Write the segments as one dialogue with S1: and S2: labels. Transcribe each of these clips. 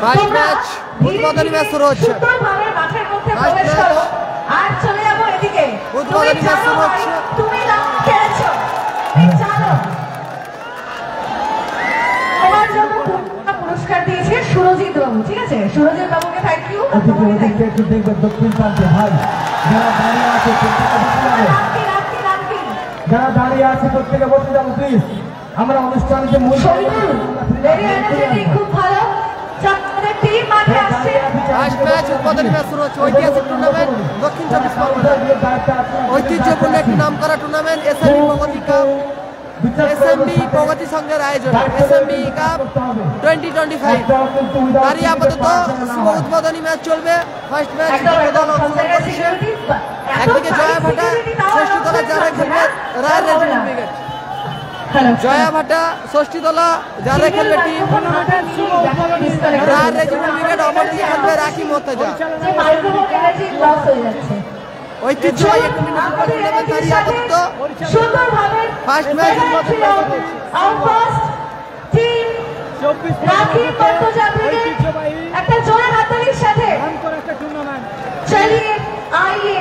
S1: First match উদ্বোধনী match শুরু হচ্ছে।
S2: মাঠের মধ্যে প্রবেশ করো আর চলে যাবো এদিকে।
S1: উদ্বোধনী ম্যাচ শুরু হচ্ছে।
S2: তুমি নাম খেলেছো, জানো তোমার জন্য পুরস্কার দিয়েছে সুরজিৎ বাবু। ঠিক আছে, সুরজিৎ বাবুকে থ্যাংক ইউ।
S3: একটু দেখবে দক্ষিণ প্রান্তে ভাই যারা দাঁড়িয়ে আছে যারা দাঁড়িয়ে আছে প্রত্যেকে বসে যাবো প্লিজ। আমরা অনুষ্ঠানের যে মূল
S2: খুব ভালো টিম মাঠে আসছে।
S1: ফার্স্ট ম্যাচ উদ্বোধনী ম্যাচ শুরু হচ্ছে। ঐতিহাসিক টুর্নামেন্ট দক্ষিণ 24 পরগনা, ঐতিহ্যপূর্ণ একটি নামকরা টুর্নামেন্ট এসএমবি প্রগতি কাপ, এসএমবি প্রগতি সংঘের আয়োজন এসএমবি কাপ 2025। তারই আপাতত শুভ উদ্বোধনী ম্যাচ চলবে। ফার্স্ট ম্যাচ একদিকে জয়া ভাটা ষষ্ঠী তলা যারা খেলবে রায়ের রেজিমেন্ট ব্রিগেড, জয়া ভাটা ষষ্ঠী তলা যারা খেলবে টিম রায়ের রেজিমেন্ট ব্রিগেড, অপরদিকে খেলবে রাখি মোর্তাজা। ঐতিহ্যবাহী একটি মিউনিসিপ্যাল টুর্নামেন্ট তারই আপাতত ফার্স্ট ম্যাচ
S2: একটা জোরে হাততালির সাথে চলিয়ে আইয়ে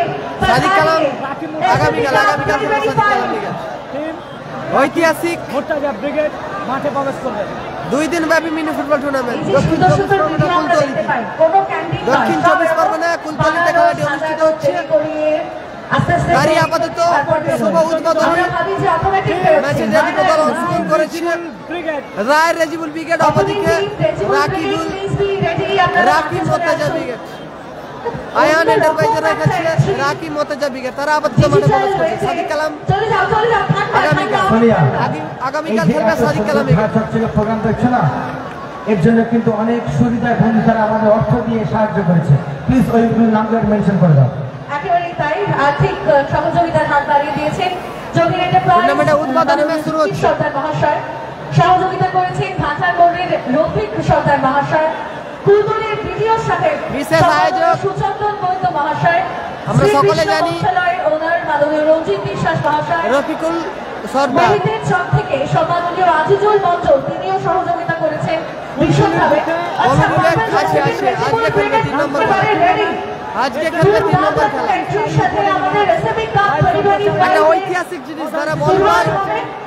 S1: সাদিক কালাম আগামীকাল সাদিক কালাম ব্রিগেড ঐতিহাসিক
S3: মোর্তাজা ব্রিগেড মাঠে প্রবেশ করবে।
S1: 2 দিন ব্যাপী মিনি ফুটবল টুর্নামেন্ট দক্ষিণ 24 পরগনা কুলতলিতে খেলাটি অনুষ্ঠিত হচ্ছে। তারই আপাতত শুভ উদ্বোধনী ম্যাচে যে দুটো দল অংশগ্রহণ করেছে রায়ের রেজিবুল ব্রিগেড, অপরদিকে রাকি মোর্তাজা ব্রিগেড। আয়ান এন্টারপ্রাইজের কাছে রাকি মোর্তাজা ব্রিগেড তারা আপাতত মাঠে প্রবেশ করছে। সাদিক কালাম আগামীকাল খেলবে সাদিক কালাম
S3: প্রোগ্রাম দেখছে না, এর জন্য কিন্তু অনেক সুবিধায় বন্ধু তারা আমাদের অর্থ দিয়ে সাহায্য করেছে। প্লিজ ওই নামগুলো মেনশন করে দাও।
S2: একেবারেই তাই, আর্থিক সহযোগিতার হাত বাড়িয়ে দিয়েছেন জমির
S1: টুর্নামেন্টের উদ্বোধনী ম্যাচ শুরু হচ্ছে।
S2: সরদার মহাশয় সহযোগিতা করেছেন ভাটার বোর্ডের রফিক সরদার মহাশয়, কুলতলির ভিডিও সাহেব
S1: বিশেষ আয়োজক
S2: সুচন্দন বৈদ্য মহাশয়,
S1: আমরা সকলে জানি
S2: ওনার মাননীয় রঞ্জিত বিশ্বাস মহাশয়,
S1: রফিকুল সরদার
S2: চক থেকে সম্মাননীয় আজিজুল মঞ্জুর তিনিও সহযোগিতা করেছেন ভীষণভাবে।
S1: আজকে খেলবে 3 নম্বর খেলা, একটা ঐতিহাসিক জিনিস। যারা বল বয়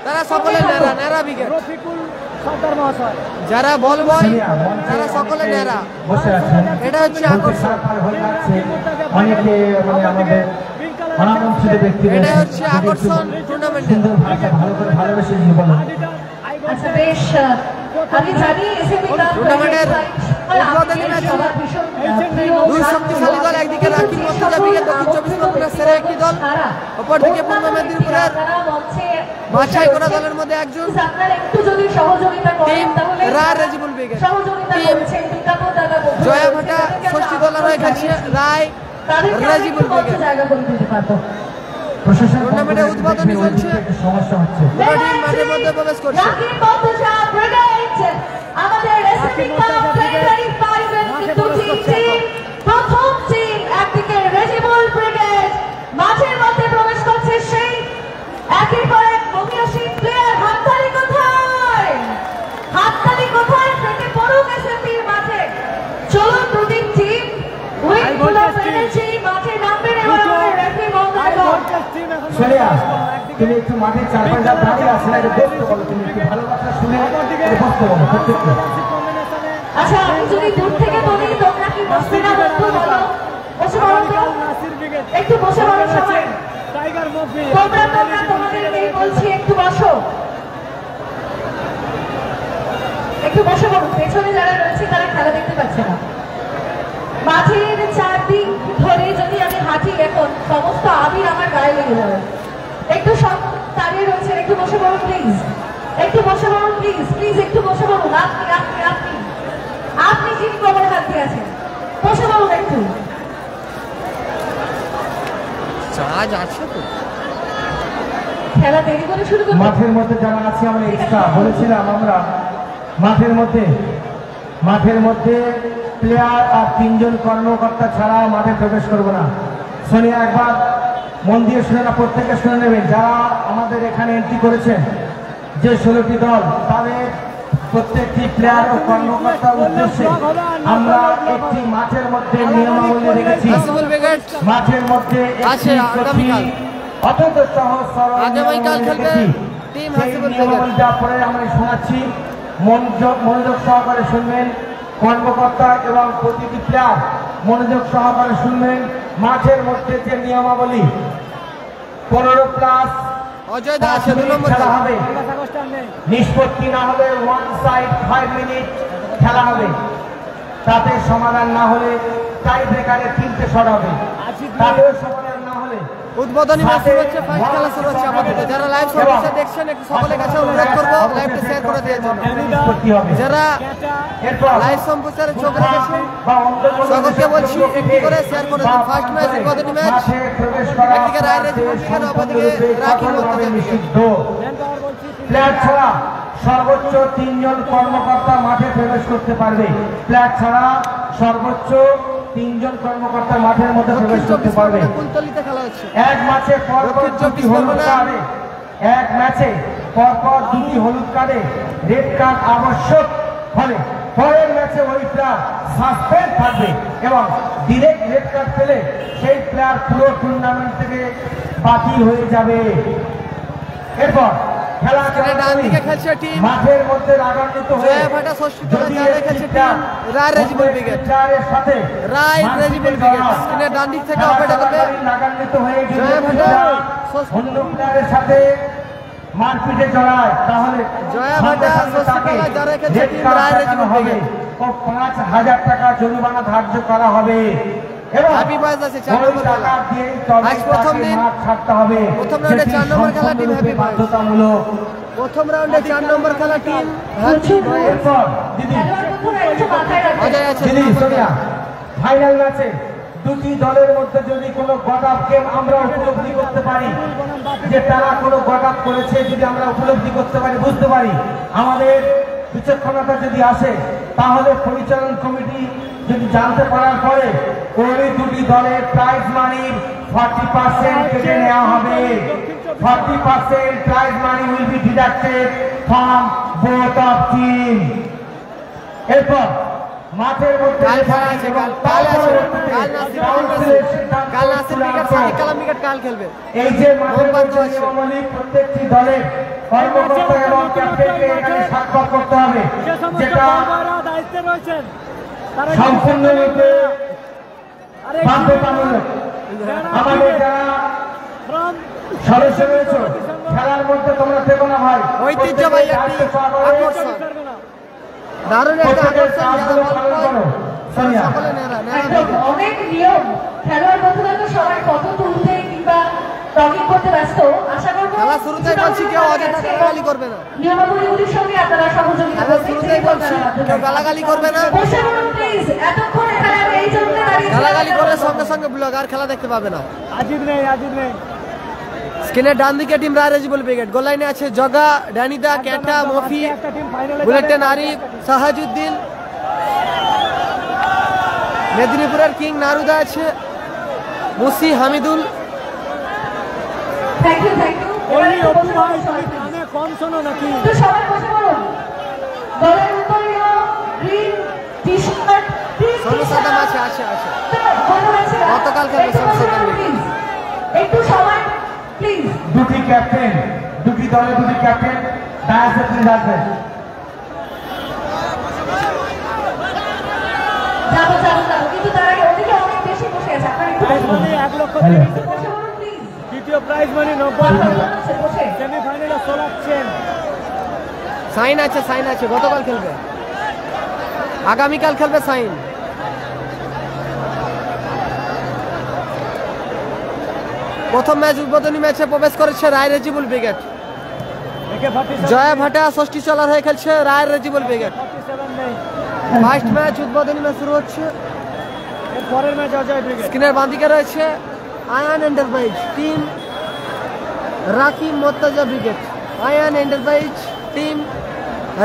S1: তারা সকলে নেরা ব্রিগেড, যারা বল বয় তারা সকলে নেরা। এটা হচ্ছে আকর্ষণ, এটা হচ্ছে আকর্ষণ টুর্নামেন্টের।
S2: আচ্ছা বেশ, আমি জানি
S1: টুর্নামেন্টের উদ্বোধনী ম্যাচ 2 শক্তিশালী দল, একদিকে রাকিব মোর্তাজা ব্রিগেড দক্ষিণ 24 পরগনার সেরা একটি দল, অপরদিকে পূর্ব মেদিনীপুরের বাছাই করা দলের মধ্যে একজন টিম রায়ের রেজিবুল ব্রিগেড, টিম জয়া ভাটা ষষ্ঠী দলের হয়ে খেলছে রায় রেজিবুল ব্রিগেড। টুর্নামেন্টের উদ্বোধনী চলছে,
S3: সমস্যা হচ্ছে
S1: টিম মাঠের মধ্যে প্রবেশ করছে।
S2: প্রথম টিম একদিকে রেজিবুল ব্রিগেড মাঠের মধ্যে প্রবেশ করছে, সেই একের পর এক মহিয়াসীন প্লেয়ার। হাততালি কোথায়, হাততালি কোথায়, ফেটে পড়ুক এসএমবির মাঠে। চলুন দুটি টিম উইংগুলো পেরেছে মাঠে নামবেন। এবার আমাদের রেফারি
S3: সোনিয়া তুমি একটু মাঠের চারপাশে দাঁড়িয়ে আছো না, বসতে বলো, তুমি একটু ভালোবাসা শুনে বসতে বলো প্রত্যেককে।
S2: আচ্ছা আমি যদি দূর থেকে বলি তোমরা কি বসবে না বন্ধু, বলো বসে পড়ো তো, একটু বসে পড়ো সবাই। তোমরা তোমাদের এই বলছি একটু বসো, একটু বসে পড়ো। পেছনে যারা রয়েছে তারা খেলা দেখতে পাচ্ছে না। মাঠের চারদিক ধরে যদি আমি হাঁটি এখন সমস্ত আবির আমার গায়ে লেগে যাবে। একটু সব দাঁড়িয়ে রয়েছেন, একটু বসে পড়ুন প্লিজ, একটু বসে পড়ুন প্লিজ, প্লিজ একটু বসে পড়ুন। আপনি আপনি আপনি আপনি যিনি কোমরে হাত দিয়ে আছেন বসে পড়ুন একটু।
S1: চার্জ আছে তো,
S2: খেলা দেরি করে শুরু করব।
S3: মাঠের মধ্যে যারা আছি আমরা এক্সট্রা বলেছিলাম, আমরা মাঠের মধ্যে প্লেয়ার আর 3 জন কর্মকর্তা ছাড়া মাঠে প্রবেশ করবো না। সোনিয়া একবার মন দিয়ে শুনে না, প্রত্যেকে শুনে নেবেন। যারা আমাদের এখানে এন্ট্রি করেছেন যে 16টি দল, তাদের প্রত্যেকটি প্লেয়ার ও কর্মকর্তার উদ্দেশ্যে আমরা একটি মাঠের মধ্যে নিয়মাবলী রেখেছি। মাঠের মধ্যে অত্যন্ত সহজ সরল নিয়মাবলীটা পরে আমরা শোনাচ্ছি, মনোযোগ সহকারে শুনবেন। কর্মকর্তা এবং প্রতিটি প্লেয়ার মনোযোগ সহকারে শুনবেন। মাঠের মধ্যে যে নিয়মাবলী 15+ খেলা হবে, নিষ্পত্তি না হলে 1 সাইড 5 মিনিট খেলা হবে। তাতে সমাধান না হলে টাই ব্রেকারে 3টে শট হবে। তাতেও সমাধান না হলে
S1: উদ্বোধনী ম্যাচ শুরু হচ্ছে, ফার্স্ট খেলা শুরু হচ্ছে আমাদের। যারা লাইভ সর্ভিসে দেখছেন একটু সকলের কাছে অনুরোধ করব লাইভটা শেয়ার করে দেওয়ার জন্য। যারা লাইভ সম্প্রচারে চোখ রেখেছেন সকলকে বলছি একটি করে শেয়ার করে দিন। ফার্স্ট ম্যাচ উদ্বোধনী ম্যাচ, একদিকে রায় রেজিমেন্ট, অপরদিকে রাকিব নিষিদ্ধ।
S3: প্লেয়ার ছাড়া সর্বোচ্চ 3 জন কর্মকর্তা মাঠে প্রবেশ করতে পারবে। প্লেয়ার ছাড়া সর্বোচ্চ 3 জন কর্মকর্তা মাঠের মধ্যে প্রবেশ করতে পারবে। এক ম্যাচে পরপর 2টি হলুদ কার্ডে, এক ম্যাচে পরপর 2টি হলুদ কার্ডে রেড কার্ড আবশ্যক হলে পরের ম্যাচে ওই প্লেয়ার সাসপেন্ড থাকবে এবং ডিরেক্ট রেড কার্ড পেলে সেই প্লেয়ার পুরো টুর্নামেন্ট থেকে বাতিল হয়ে যাবে। এরপর খেলা মাঠের মধ্যে রাগান্বিত হয়ে সাথে মারপিটে জড়ায় তাহলে 5,000 টাকা জরিমানা ধার্য করা হবে এবং বাধ্যতামূলক।
S1: প্রথম রাউন্ডে 4 নম্বর খেলা টিম
S3: ফাইনাল ম্যাচে 2টি দলের মধ্যে যদি কোনো গট-আপ গেম আমরা উপলব্ধি করতে পারি, যে তারা কোনো গট-আপ করেছে, যদি আমরা উপলব্ধি করতে পারি, বুঝতে পারি, আমাদের বিচক্ষণতা যদি আসে, তাহলে পরিচালন কমিটি যদি জানতে পারার পরে ওই 2টি দলের প্রাইজ মানির 40% কেটে নেওয়া হবে। 40% prize money will be deducted from both of team. এরপর মাঠের মধ্যে এই যে মাঠের মধ্যে নিয়মাবলী প্রত্যেকটি দলের কর্মকর্তা এবং ক্যাপ্টেনকে এখানে স্বাক্ষর করতে হবে, যেটা সম্পূর্ণরূপে বাধ্যতামূলক। আমাদের যারা সদস্য রয়েছে খেলার মধ্যে তোমরা থেকো না ভাই,
S1: ঐতিহ্যবাহী একটি আকর্ষণ, দারুণ একটা আকর্ষণ।
S2: অনেক নিয়ম, খেলোয়াড় বন্ধুরা তো সবাই কত তুলতে কিংবা টকিং করতে ব্যস্ত। আশা করব
S1: খেলা শুরুতেই বলছি কেউ অযথা গালাগালি করবে না।
S2: নিয়মাবলীগুলির সঙ্গে আপনারা সহযোগিতা করবেন।
S1: শুরুতেই বলছি কেউ গালাগালি করবে না।
S2: বসে পড়ুন প্লিজ, এতক্ষণ এখানে এই জন্য দাঁড়িয়ে
S1: গালাগালি করলে সঙ্গে সঙ্গে ব্লগ আর খেলা দেখতে পাবে না।
S3: আজিব নেই।
S1: স্ক্রিনের ডান দিকে টিম রায় রেজিবল ব্রিগেড, গোল লাইনে আছে জগা, ড্যানিদা, ক্যাটা, মফি, বুলেটেন আরিফ, সাহাজউদ্দিন। মেদিনীপুরের কিং নারুদা আছে, মুসি, হামিদুল।
S2: Thank you.
S3: কম শোনো নাকি?
S2: তো সবাই বসে পড়ুন। দলের উত্তরীয় গ্রিন টি-শার্ট
S1: সোনু সাদাম আছে। গতকাল খেলবে সোনু সাদাম।
S2: একটু সবাই প্লিজ।
S3: 2টি ক্যাপ্টেন, 2টি দলের 2টি ক্যাপ্টেন ডায়াসে প্লিজ আসবেন।
S2: যাবো কিন্তু তার আগে ওদিকে অনেক বেশি বসে আছে। আপনারা একটু বসে পড়ুন। 1 লক্ষ বসে পড়ুন প্লিজ।
S3: দ্বিতীয় প্রাইজ মানি 90। সেমিফাইনালে সোলাচ্ছেন।
S1: সাইন আছে, গতকাল খেলবে, আগামীকাল খেলবে সাইন। প্রথম ম্যাচ উদ্বোধনী ম্যাচে প্রবেশ করেছে রায় রেজিবল ব্রিগেড। জয়া ভাটা ষষ্ঠী চলার হয়ে খেলছে রায় রেজিবল ব্রিগেড। ফার্স্ট ম্যাচ উদ্বোধনী ম্যাচ শুরু হচ্ছে।
S3: পরের ম্যাচ অজয় ব্রিগেড।
S1: স্ক্রিনের বাঁ দিকে রয়েছে Ayaan enterprise team Rakib Mortaza brigade. Ayaan enterprise team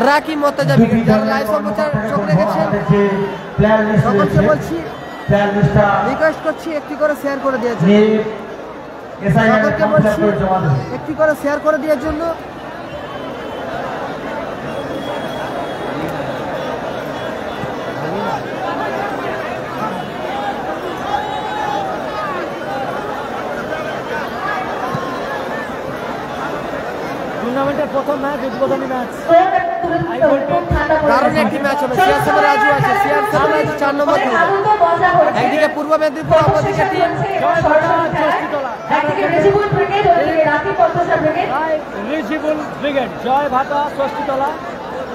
S1: Rakib Mortaza brigade. যারা লাইভ সম্প্রচার চোখ রেখেছেন সকলকে বলছি, রিকোয়েস্ট করছি একটি করে শেয়ার করে দেওয়ার জন্য। সকলকে বলছি একটি করে শেয়ার করে দেওয়ার জন্য।
S4: প্রথম ম্যাচ, উদ্বোধনী ম্যাচ।
S1: দারুণ একটি ম্যাচ হবে। CR7 রাজু আছে, CR7 রাজু 4 নম্বর খেলবে। একদিকে পূর্ব মেদিনীপুর, অপরদিকে টিম
S4: রায় রিজিবুল ব্রিগেড, জয় ভাতা ষষ্ঠীতলা,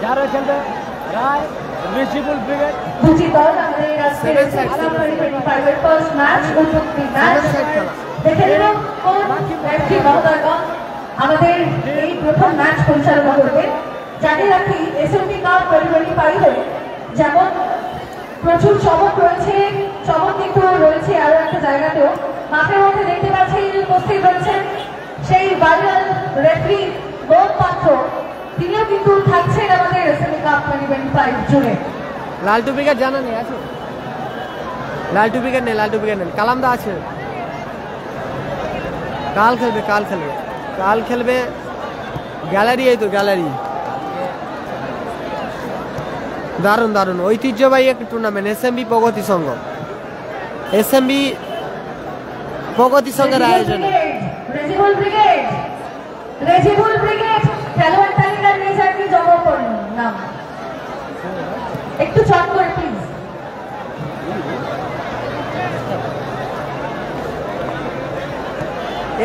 S4: যারা খেলবে রায় রিজিবুল ব্রিগেড।
S2: দুটি দল আমাদের এই আজকের আলামবাড়ি 25 ফার্স্ট ম্যাচ, উদ্বোধনী ম্যাচ। দেখে নিন কোন ব্যক্তি মহোদয়গণ আমাদের এই প্রথম ম্যাচ পরিচালনা করবে। জানিয়ে রাখি এসএমপি কাপ 2025 যেমন প্রচুর চমক রয়েছে, চমক কিন্তু রয়েছে আরো একটা জায়গাতেও। মাঠের মধ্যে দেখতে পাচ্ছি উপস্থিত রয়েছেন সেই ভাইরাল রেফারি গৌতম পাত্র, তিনিও কিন্তু থাকছেন আমাদের এসএমপি কাপ 2025 জুড়ে।
S1: লালটু ব্রিগেড জানা নেই আছে, লালটু ব্রিগেড নেই, লালটু ব্রিগেড নেই, কালামদা আছে। কাল খেলবে, কাল খেলবে, কাল খেলবে গ্যালারি, এই তো গ্যালারি। দারুণ দারুণ ঐতিহ্যবাহী একটা টুর্নামেন্ট, এসএমবি প্রগতি সংঘ, এসএমবি প্রগতি সংঘের আয়োজনে।
S2: রেজিবুল ব্রিগেড, রেজিবুল ব্রিগেড খেলোয়াড় তালিকার নিচে জমা করুন নাম একটু চট করে প্লিজ।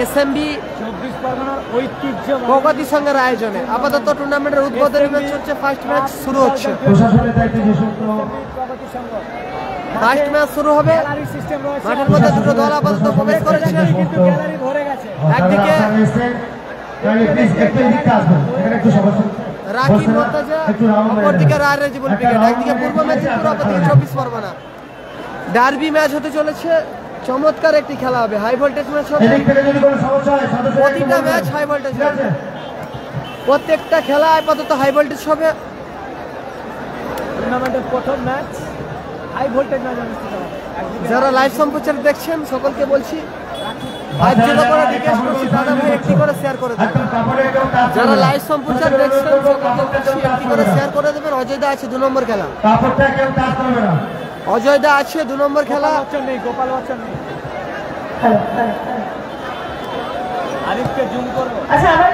S1: এসএমবি
S4: 24 পরগনার ঐতিহ্য
S1: প্রগতি সংঘের আয়োজনে আপাতত টুর্নামেন্টের উদ্বোধনী ম্যাচ হচ্ছে, ফার্স্ট ম্যাচ শুরু হচ্ছে।
S3: প্রশাসনের দায়িত্বে যে সমস্ত
S4: প্রগতি সংঘ
S1: ফার্স্ট ম্যাচ শুরু হবে।
S4: গ্যালারি সিস্টেম রয়েছে,
S1: মাঠের মধ্যে দুটো দল আপাতত প্রবেশ করেছে।
S4: কিন্তু গ্যালারি ভরে গেছে।
S1: একদিকে রাকিব মোর্তাজা, অপরদিকে রায় রেজিবুল ব্রিগেড, একদিকে পূর্ব মেদিনীপুর, অপরদিকে 24 পরগনা। ডার্বি ম্যাচ হতে চলেছে, চমৎকার একটি খেলা হবে, হাই ভোল্টেজ ম্যাচ হবে। প্রতিটা ম্যাচ হাই ভোল্টেজ হবে, প্রত্যেকটা খেলা আপাতত হাই ভোল্টেজ হবে।
S4: টুর্নামেন্টের প্রথম ম্যাচ হাই ভোল্টেজ ম্যাচ অনুষ্ঠিত হবে।
S1: যারা লাইভ সম্প্রচার দেখছেন সকলকে বলছি, লাইভ জিরো করে রিকোয়েস্ট করছি দাদা ভাই একটি করে শেয়ার করে দেবেন। যারা লাইভ সম্প্রচার দেখছেন সকলকে বলছি একটি করে শেয়ার করে দেবেন। অজয়দা আছে 2 নম্বর খেলা, অজয়দা আছে 2 নম্বর খেলা।
S4: গোপাল বচ্চন নেই, গোপাল বচ্চন নেই। আরিফকে জুম করবো।
S2: আচ্ছা, আমার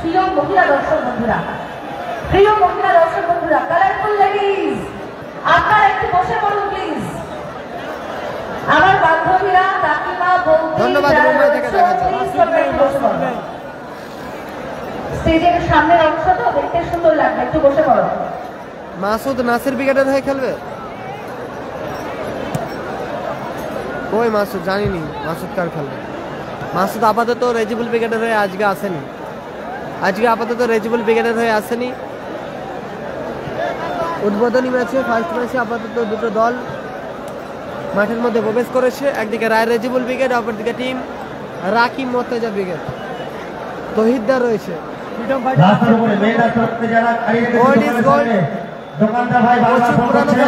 S2: প্রিয় মহিলা দর্শক বন্ধুরা, প্রিয় মহিলা দর্শক বন্ধুরা, কালারফুল লেডিজ, আপনারা একটু বসে পড়ুন প্লিজ। আমার বান্ধবীরা, কাকিমা, বৌদি,
S1: ধন্যবাদ, মুম্বাই থেকে দেখা যাচ্ছে।
S2: স্টেজের সামনের অংশটা দেখতে সুন্দর লাগবে, একটু বসে পড়ো।
S1: মাসুদ নাসির ব্রিগেডের হয়ে খেলবে। কই মাসুদ, জানিনি মাসুদ কার খেলবে। মাসুদ আপাতত রেজিবুল ব্রিগেডের হয়ে আজকে আসেনি, আজকে আপাতত রেজিবুল ব্রিগেডের হয়ে আসেনি। উদ্বোধনী ম্যাচে, ফার্স্ট ম্যাচে আপাতত দুটো দল মাঠের মধ্যে প্রবেশ করেছে। একদিকে রায় রেজিবুল ব্রিগেড, অপরদিকে টিম রাকিব মোর্তাজা ব্রিগেড। তহিদদার রয়েছে। গোল্ড ইজ গোল্ড,
S3: দোকানদার ভাই বারবার ফোন করছে,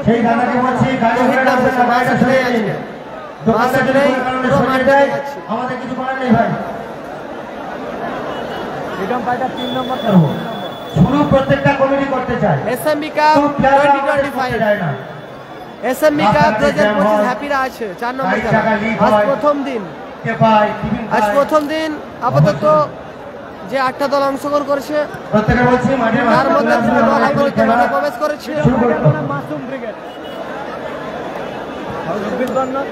S3: সেই দাদাকে বলছি গাড়ি ঘোড়া না বসে বাইরে চলে যাচ্ছে। দোকানদার যদি কোনো কারণে সরিয়ে দেয় আমাদের কিছু করার নেই ভাই।
S4: ফ্রিডম ফাইটার 3 নম্বর
S3: শুরু প্রত্যেকটা কমিটি করতে চায়।
S1: এসএমবি কাপ 2025, এসএমবি কাপ 2025 হ্যাপিরা আছে 4 নম্বর খেলা। আজ প্রথম দিন, আজ প্রথম দিন আপাতত যে 8টা দল অংশগ্রহণ করেছে
S3: প্রত্যেকটা বলছি মাঠের
S1: তার মধ্যে 2টো দল আপাতত মাঠে প্রবেশ করেছে।
S4: মাসুম ব্রিগেড, 24 পরগনা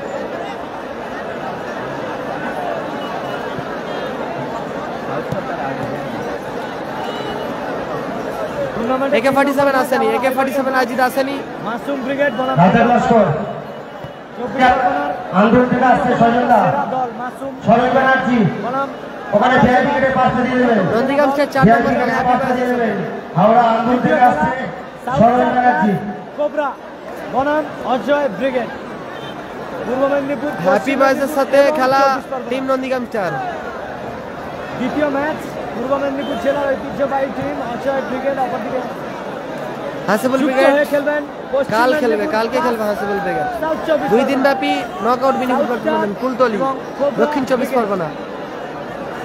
S1: AK-47 আসেনি, AK-47 আজিদ আসেনি।
S4: মাসুম ব্রিগেড বনাম
S3: রাজা লস্কর আন্দোলন থেকে আসছে সজলদা,
S4: দল মাসুম
S3: সরল ব্যানার্জি
S4: বনাম
S3: ওখানে ফেয়ার উইকেটের পাশে দিয়ে দেবেন।
S1: নন্দীগ্রাম স্টেট 4 নম্বর খেলা হ্যাপি
S3: পাশে দিয়ে দেবেন। হাওড়া আন্দোলন থেকে আসছে সরল ব্যানার্জি,
S4: কোবরা বনাম অজয় ব্রিগেড। পূর্ব মেদিনীপুর
S1: হ্যাপি বয়েজের সাথে খেলা টিম নন্দীগ্রাম স্টার।
S4: দ্বিতীয় ম্যাচ পূর্ব মেদিনীপুর জেলার ঐতিহ্যবাহী টিম অজয় ব্রিগেড, অপরদিকে
S1: হাসিবুল
S4: যুক্ত
S1: ব্রিগেড
S4: হয়ে খেলবেন পশ্চিম
S1: কাল খেলবে,
S4: মেদিনীপুর
S1: কালকে খেলবে হাসিবুল ব্রিগেড।
S4: সাউথ 24
S1: 2 দিন ব্যাপী knockout mini football tournament Kultali, দক্ষিণ 24 পরগনা।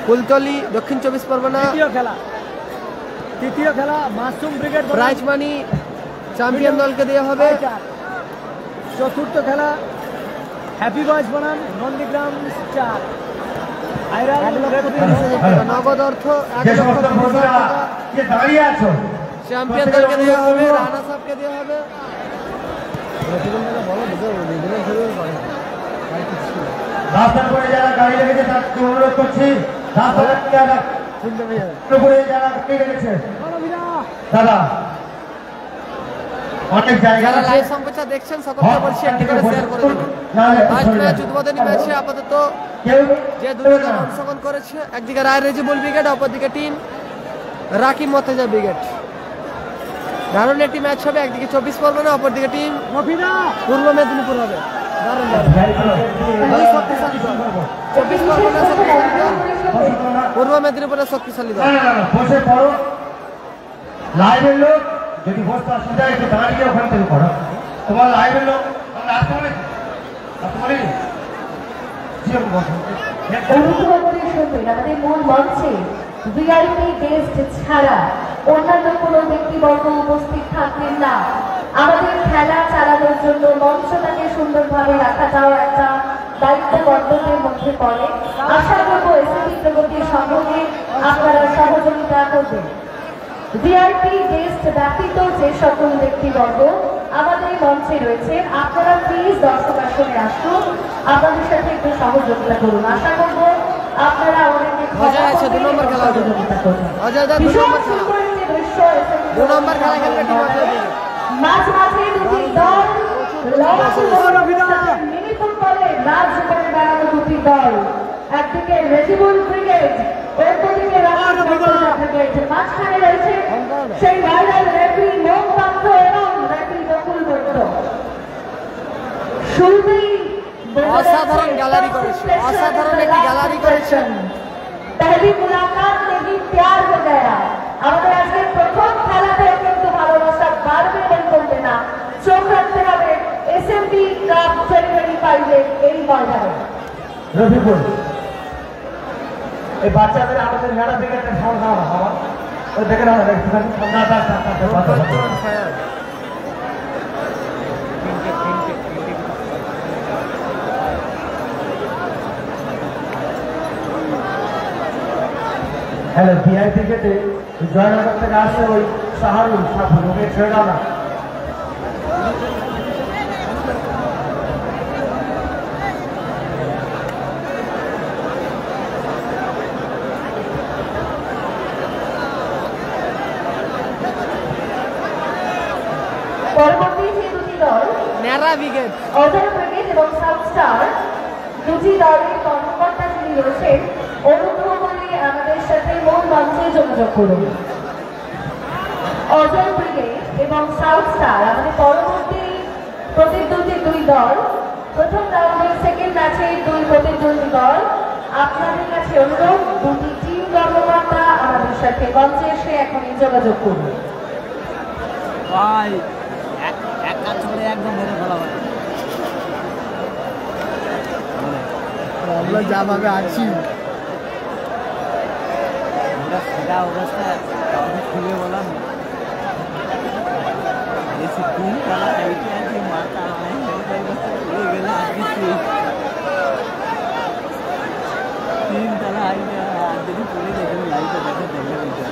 S1: কুলতলি, দক্ষিণ 24 পরগনা।
S4: তৃতীয় খেলা Masum brigade
S1: prize money champion দলকে দেওয়া হবে।
S4: চতুর্থ খেলা হ্যাপি বয়েজ বনাম নন্দীগ্রাম স্টার। ভাইরাল
S1: 1,30,000 টাকা নগদ অর্থ,
S3: যে
S1: 1,30,000
S3: সমস্ত বন্ধুরা
S1: টাকা
S3: যে দাঁড়িয়ে আছো
S1: চ্যাম্পিয়ন দলকে দেওয়া হবে, রানার্স আপকে দেওয়া হবে।
S3: রাস্তার করে যারা গাড়ি লেগেছে তাদেরকে অনুরোধ করছি রাস্তার উপরে যারা গাড়ি লেগেছে দাদা অনেক
S1: যারা
S3: জায়গা
S1: লাইভ সম্প্রচার দেখছেন সকলকে বলছি একটি করে শেয়ার করে দেবেন। ফার্স্ট ম্যাচ উদ্বোধনী ম্যাচে আপাতত
S3: কেউ
S1: যে দুটো দল অংশগ্রহণ করেছে, একদিকে রায় রেজিবুল ব্রিগেড, অপরদিকে টিম রাকিব মর্তেজা ব্রিগেড। দারুণ একটি ম্যাচ হবে, একদিকে 24 পরগনা, অপরদিকে টিম পূর্ব মেদিনীপুর হবে। দারুণ দুই শক্তিশালী দল, 24 পরগনা শক্তিশালী দল, পূর্ব মেদিনীপুরের শক্তিশালী দল।
S3: বসে পড়ো লাইভের লোক যদি বসতে অসুবিধা একটু দাঁড়িয়ে ওখান থেকে পড়ো তোমার লাইভের লোক আমরা আসতে পারি
S2: অনুগ্রহ করে শুনবেন, আমাদের মূল মঞ্চে ভিআইপি গেস্ট ছাড়া অন্যান্য কোনো ব্যক্তিবর্গ উপস্থিত থাকবেন না। আমাদের খেলা চালানোর জন্য মঞ্চটাকে সুন্দরভাবে রাখাটাও একটা দায়িত্ববদ্ধতার মধ্যে পড়ে। আশা করবো এসএসসি প্রগতির সঙ্গে আপনারা সহযোগিতা করবেন। ভিআইপি গেস্ট ব্যতীত যে সকল ব্যক্তিবর্গ আমাদের মঞ্চে রয়েছেন, আপনারা প্লিজ দর্শক আসনে আসুন, আপনাদের সাথে একটু সহযোগিতা করুন। আশা করবো আপনারা আমাদেরকে
S1: অজয় আছে, 2 নম্বর খেলা হবে।
S2: সহযোগিতা করবেন।
S1: অজয় দা 2 নম্বর খেলা, 2 নম্বর খেলা খেলবে টিম অজয়।
S2: মাঝ মাঝে দুটি দল মিনি ফুটবলে রাজ করে বেড়ানো দুটি দল, একদিকে রেজিবুল ব্রিগেড, অন্যদিকে রানার্স ব্রিগেড। মাঝখানে রয়েছে সেই ভাইরাল রেফারি মোম পাত্র এবং রেফারি বকুল দত্ত। শুরুতেই
S1: অসাধারণ গ্যালারি করেছে, অসাধারণ একটি গ্যালারি করেছেন।
S2: पहली मुलाकात में ही प्यार हो गया। আমাদের আজকে প্রথম খেলাতে কিন্তু ভালোবাসা বাড়বে বলে করবে না, চোখ রাখতে হবে এসএমবি কাপ 2025 এই ময়দানে।
S3: রফিকুল এই বাচ্চাদের আমাদের মেলা থেকে একটা সাউন্ড খাওয়া বাবা ওই দেখে না একটুখানি হ্যালো ভিআইপি গেটে জয়নগর থেকে আসছে ওই সাহারুল সাফুল ওকে ছেড়ে দাও না।
S2: পরবর্তী যে দুটি দল
S1: ন্যারা ব্রিগেড,
S2: অজয় ব্রিগেড এবং সাউথ স্টার, দুটি দলের কর্মকর্তা যিনি রয়েছেন অনুগ্রহ করে আমাদের সাথে মূল মঞ্চে যোগাযোগ করুন। অজয় ব্রিগেড এবং সাউথ স্টার আমাদের পরবর্তী প্রতিদ্বন্দ্বী দুই দল। প্রথম রাউন্ডের সেকেন্ড ম্যাচে দুই প্রতিদ্বন্দ্বী দল। আপনাদের কাছে অনুরোধ, দুটি টিম কর্মকর্তা আমাদের সাথে মঞ্চে এসে এখনই যোগাযোগ করুন।
S4: ভাই এক কাজ করে একদম মেরে ফেলা হয়।
S1: আমরা যা ভাবে আছি
S4: সেটা অবস্থায় খুলে বললাম বেশি তিন তালা এইটা আছে মাথা গেলে আসছি তিন তালা আইটা যদি পড়ে দেখেন লাইটে দেখে দেখলে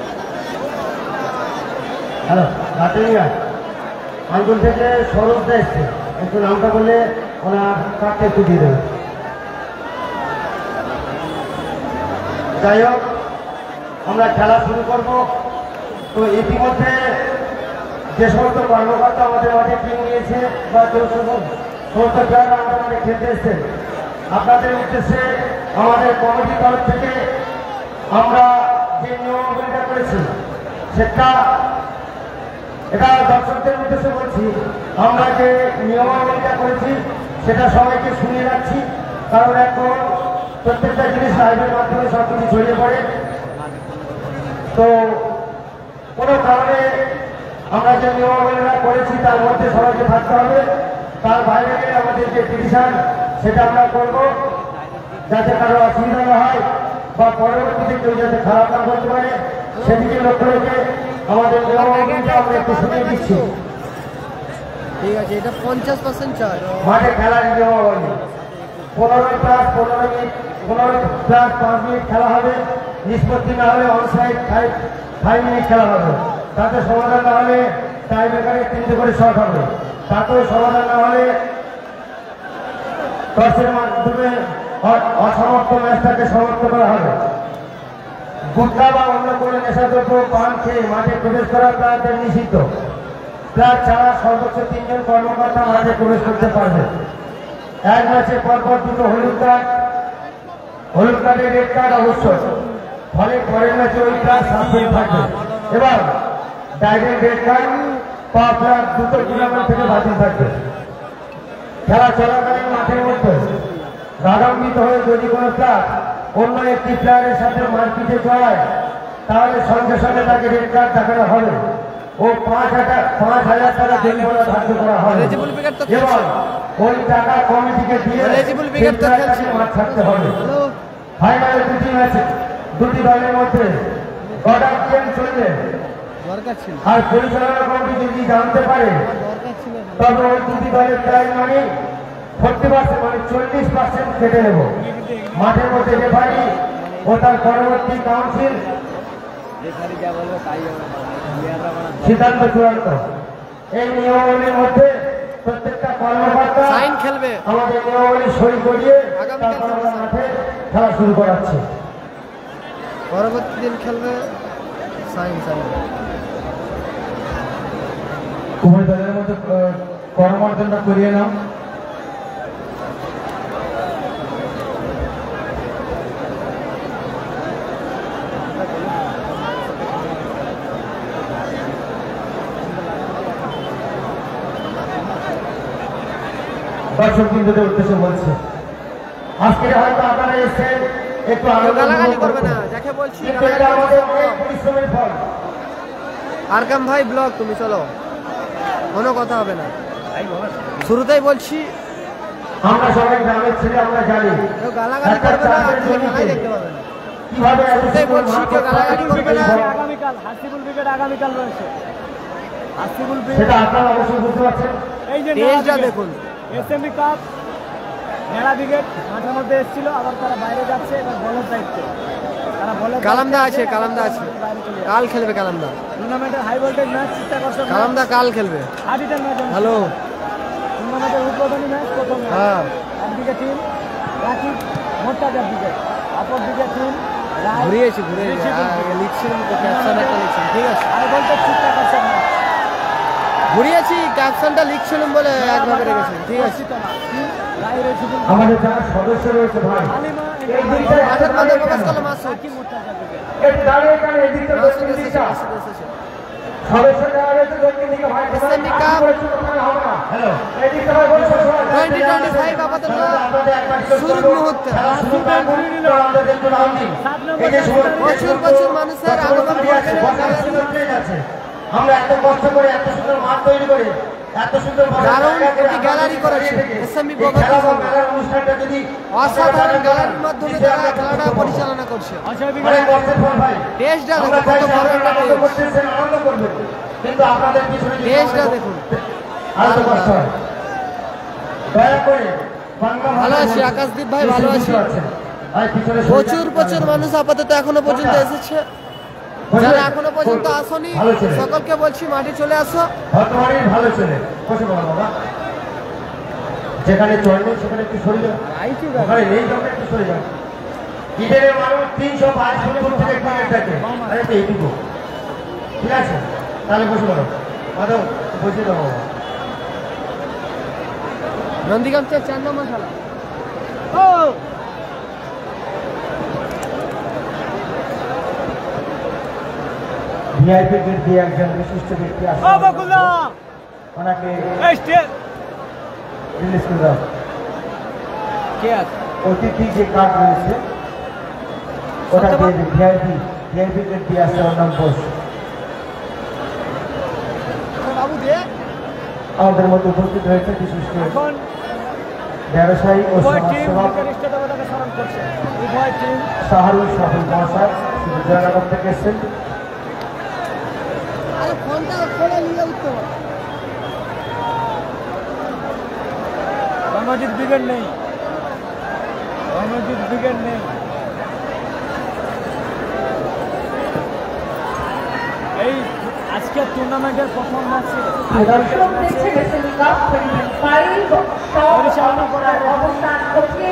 S3: হ্যালো ঘাটিয়া আঙ্গুল থেকে সরোজদা এসছে, একটু নামটা বললে ওনার কার্ডটা একটু দিয়ে দেবে। যাই হোক আমরা খেলা শুরু করব। তো ইতিমধ্যে যে সমস্ত কর্মকর্তা আমাদের মাঠে টিম নিয়েছে বা যে সমস্ত প্লেয়ার আমাদের মাঠে খেলতে এসছেন, আপনাদের উদ্দেশ্যে আমাদের কমিটির তরফ থেকে আমরা যে নিয়মাবলীটা করেছি সেটা এটা দর্শকদের উদ্দেশ্যে বলছি। আমরা যে নিয়মাবলীটা করেছি সেটা সবাইকে শুনিয়ে রাখছি, কারণ এখন প্রত্যেকটা জিনিস লাইভের মাধ্যমে সব কিছু ছড়িয়ে পড়ে। তো কোনো কারণে আমরা যে নিয়মাবলীটা করেছি তার মধ্যে সবাইকে থাকতে হবে, তার বাইরে আমাদের যে ডিসিশন সেটা আমরা করব, যাতে কারো অসুবিধা না হয় বা পরবর্তীতে কেউ যাতে খারাপ না করতে পারে সেদিকে লক্ষ্য রেখে আমাদের নিয়মাবলীটা আমরা একটু শুনিয়ে দিচ্ছি।
S1: ঠিক আছে, এটা 50% ছাড়।
S3: মাঠে খেলার নিয়মাবলী 15 + 15 মিনিট প্লাস 5 মিনিট খেলা হবে, নিষ্পত্তি না হলে অনসাইড 5 মিনিট খেলা হবে, তাতে সমাধান না হলে টাই ব্রেকারে 3টে করে শট হবে, তাতেও সমাধান না হলে টসের মাধ্যমে অসমাপ্ত ম্যাচটাকে সমাপ্ত করা হবে। গুটখা বা অন্য কোনো নেশাদ্রব্য পান খেয়ে মাঠে প্রবেশ করা প্লেয়ারদের নিষিদ্ধ। প্লেয়ার ছাড়া সর্বোচ্চ 3 জন কর্মকর্তা মাঠে প্রবেশ করতে পারবে। এক ম্যাচে পরপর 2টো হলুদ কার্ডে রেড কার্ড অবশ্যই, ফলে পরের ম্যাচে ওই প্লেয়ার সাসপেন্ড থাকবে। এবার ডাইরেক্ট রেড কার্ড পাওয়া প্লেয়ার 2টো টুর্নামেন্ট থেকে বাতিল থাকবে। খেলা চলাকালীন মাঠের মধ্যে রাগান্বিত হয়ে যদি কোনো প্লেয়ার অন্য একটি প্লেয়ারের সাথে মারপিটে জড়ায়, তাহলে সঙ্গে সঙ্গে তাকে রেড কার্ড দেখানো হবে ও 5,000 টাকা জরিমানা ধার্য করা হবে এবং ওই টাকা কমিটিকে দিয়ে মাঠ ছাড়তে হবে। ফাইনালে 2টি ম্যাচে 2টি দলের মধ্যে অর্ডার গেম চলবে, আর পরিচালনা কমিটি যদি জানতে পারে তবে ওই 2টি দলের প্রাইজ মানি 40% মানে 40% কেটে নেব। মাঠের মধ্যে রেফারি ও তার পরবর্তী কাউন্সিল সিদ্ধান্ত চূড়ান্ত। এই নিয়মাবলীর মধ্যে প্রত্যেকটা কর্মকর্তা
S1: খেলবে,
S3: আমাদের নিয়মাবলী সই করিয়ে তারপর আমরা মাঠে খেলা শুরু করাচ্ছি।
S1: পরবর্তী দিন খেলবে
S3: উভয় দলের মধ্যে করমর্দনটা করিয়ে নাও। দর্শক বিন্দুদের উদ্দেশ্যে বলছে, আজকে হয়তো আপনারা এসেছেন একটু
S1: গালাগালি করবে না, যাকে বলছি
S3: পরিশ্রমের ফল।
S1: আরকাম ভাই ব্লগ, তুমি চলো, কোনো কথা হবে না। শুরুতেই বলছি
S3: আমরা সবাই গ্রামের ছেলে, আমরা জানি
S1: গালাগালি করবে না, দেখতে পাবে না।
S3: কিভাবে
S1: শুরুতেই বলছি কেউ গালাগালি করবে না।
S4: আগামীকাল হাসিবুল ব্রিগেড আগামীকাল রয়েছে। হাসিবুল
S3: সেটা আপনারা অবশ্যই বুঝতে পারছেন।
S4: এই যে
S1: টেস্টটা দেখুন,
S4: এসএমবি কাপ মেলা ব্রিগেড মাঠের মধ্যে এসেছিল, আবার তারা বাইরে যাচ্ছে, এবার বলের দায়িত্বে তারা বলে
S1: কালামদা আছে, কাল খেলবে কালামদা।
S4: টুর্নামেন্টের হাই ভোল্টেজ ম্যাচ চিত্তাকর্ষক
S1: কালামদা কাল খেলবে।
S4: আদিতের ম্যাচ
S1: হ্যালো,
S4: টুর্নামেন্টের উদ্বোধনী ম্যাচ প্রথম
S1: হ্যাঁ,
S4: একদিকে টিম রাকিব মোর্তাজার দিকে, অপর দিকে টিম
S1: ঘুরিয়েছি লিখছিলাম তো, ক্যাপশন একটা লিখছিলাম, ঠিক আছে,
S4: হাই ভোল্টেজ চিত্তাকর্ষক ম্যাচ
S1: ঘুরিয়েছি, ক্যাপশনটা লিখছিলাম বলে একভাবে রেখেছি, ঠিক আছে।
S3: আমাদের যারা সদস্য রয়েছে ভাই, এই দিকটা
S1: মাঠের মধ্যে প্রবেশ করলো মাসুদ,
S3: একটু দাঁড়িয়ে কারণ এই দিকটা দক্ষিণ দিকটা সদস্য যারা রয়েছে দক্ষিণ দিকে ভাই,
S1: এসএমবি কাপ
S3: হ্যালো, এই দিকটা ভাই বলছো
S1: 2025 আপাতত শুরুর মুহূর্তে প্রচুর মানুষের আগমন
S3: আছে। আমরা এত কষ্ট করে এত সুন্দর মাঠ তৈরি করে এত সুন্দর
S1: দারুণ একটি গ্যালারি করেছে এসএমবি বগুড়া,
S3: অনুষ্ঠানটা যদি
S1: অসাধারণ গ্যালারির মাধ্যমে তারা খেলাটা পরিচালনা করছে।
S3: অনেক কষ্টের ফল ভাই,
S1: টেস্টটা দেখুন, কত বড় একটা টেস্ট,
S3: করতেছেন, আনন্দ করবেন, কিন্তু আপনাদের পিছনে
S1: টেস্টটা দেখুন,
S3: আরো কষ্ট হয়। দয়া করে বাংলা
S1: ভালো আছি আকাশদীপ ভাই, ভালো আছি। প্রচুর মানুষ আপাতত এখনো পর্যন্ত এসেছে, যারা এখনো পর্যন্ত আসনি সকলকে বলছি মাঠে চলে আসো।
S3: বর্তমানে ভালো ছেলে, বসে বলো বাবা, যেখানে চলবে সেখানে একটু সরে যাও, ওখানে নেই যাবে একটু সরে যাও। ইডেনের মানুষ 322 ফুট থেকে ক্রিকেট দেখে, আরে তো এইটুকু, ঠিক আছে, তাহলে বসে বলো মাধব, বসে দাও বাবা।
S1: নন্দীগঞ্জের 4 নম্বর খেলা,
S3: ভিআইপি গেট দিয়ে একজন বিশিষ্ট ব্যক্তি আসেন, ওনাকে রিলিজ করে দাও।
S1: কে আছে?
S3: অতিথি যে কার্ড রয়েছে ওটা দিয়ে দিন। ভিআইপি গেট দিয়ে আসছে, ওর নাম বোস।
S1: বাবু দে,
S3: আমাদের মধ্যে উপস্থিত হয়েছে বিশিষ্ট ব্যবসায়ী ও সমাজসেবক শাহরুল শাহুল মহাশয়, জয়নগর থেকে এসেছেন।
S4: রণজিৎ ব্রিগেড নেই, রণজিৎ ব্রিগেড নেই। এই আজকের টুর্নামেন্টের প্রথম ম্যাচে
S2: দর্শক দেখছে রেসলিং কাপ 2025
S4: পরিচালনা করে
S2: অবস্থান করছে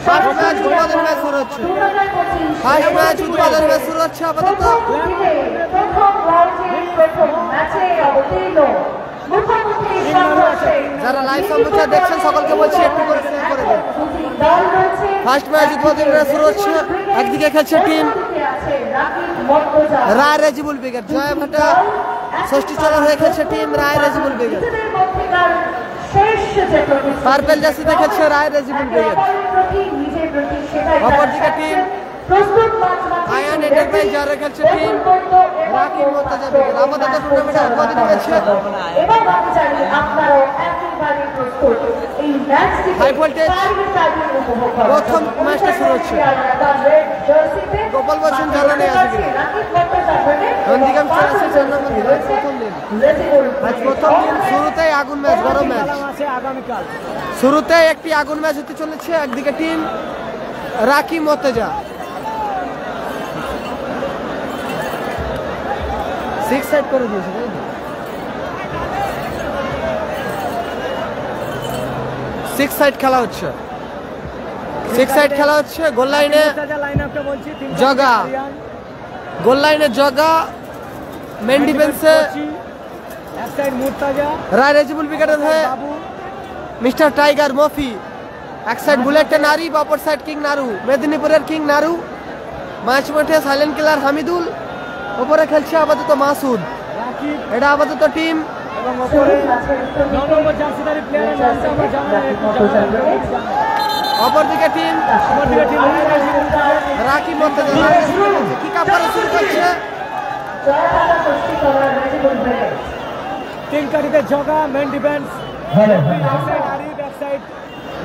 S1: ফার্স্ট ম্যাচ উদ্বোধনী ম্যাচ শুরু হচ্ছে। ফার্স্ট ম্যাচ উদ্বোধনী ম্যাচ শুরু হচ্ছে আপাতত।
S2: প্রথম রাউন্ডের প্রথম ম্যাচে অবতীর্ণ মুখোমুখি সংঘর্ষে
S1: যারা লাইভ সম্প্রচার দেখছেন সকলকে বলছি একটু করে শেয়ার করে দিন।
S2: দুটি দল রয়েছে।
S1: ফার্স্ট ম্যাচ উদ্বোধনী ম্যাচ শুরু হচ্ছে। একদিকে খেলছে টিম
S2: একদিকে আছে রাকিব মর্তজা।
S1: রায় রেজিবুল ব্রিগেড, জয় ভাটা ষষ্ঠী চলা হয়ে খেলছে টিম রায় রেজিবুল ব্রিগেড।
S2: নিজেদের মধ্যেকার শেষ যে প্রতিশ্রুতি,
S1: পার্পেল জার্সিতে খেলছে রায় রেজিবুল
S2: একে
S1: ব্রিগেড।
S2: অপরের প্রতি নিজের প্রতি সেটাই
S1: অপরদিকে টিম
S2: প্রস্তুত মাঝমাঠে
S1: আয়ান এন্টারপ্রাইজ যারা খেলছে টিম রাকিব মর্তজা ব্রিগেড। আপাতত টুর্নামেন্টের উদ্বোধনী ম্যাচে
S2: এবং আমি জানি আপনারাও একেবারে প্রস্তুত এই ম্যাচটি
S1: হাই ভোল্টেজ
S2: উপভোগ করার
S1: প্রথম
S2: জন্য।
S1: ম্যাচটা শুরু হচ্ছে।
S2: রেড জার্সিতে
S1: গোপাল বচ্চন জ্বালানি আছে কিনা?
S2: রাকিব মর্তজা ব্রিগেড।
S1: নন্দীগ্রাম চলে আসছে 4 নম্বর দিন। আজ প্রথম দিন, আজ প্রথম দিন শুরুতেই আগুন ম্যাচ, বড় ম্যাচ।
S4: খেলা আছে আগামীকাল।
S1: শুরুতে একটি আগুন ম্যাচ হতে চলেছে। একদিকে টিম রাকিব মর্তজা 6 সাইড করে দিয়েছে, তাই তো? 6 সাইড খেলা হচ্ছে, 6 সাইড খেলা হচ্ছে। গোল লাইনে
S4: লাইনআপটা বলছি,
S1: জগা। গোল লাইনে জগা, মেন ডিফেন্সে
S4: এক সাইড মুর্তাজা,
S1: রায় রেজিবুল ব্রিগেডের হয়ে
S4: বাবু,
S1: মিস্টার টাইগার মফি। এক সাইড বুলেটে নারী, অপর সাইড কিং নারু, মেদিনীপুরের কিং নারু। মাঝ মাঠে সাইলেন্ট কিলার হামিদুল, ওপরে খেলছে আপাতত মাসুদ।
S4: রাকিব
S1: এটা আপাতত টিম।
S4: এবং ওপরে 9 নম্বর জার্সিধারী প্লেয়ারের নামটা আমরা জানাই।
S1: অপরদিকে টিম
S4: অপরদিকে টিম
S1: রাকিব মর্তজা কি কাপড়ে শুরু করছে।
S4: তিন কাটিতে জগা, মেন ডিফেন্স আরিফ, এক সাইড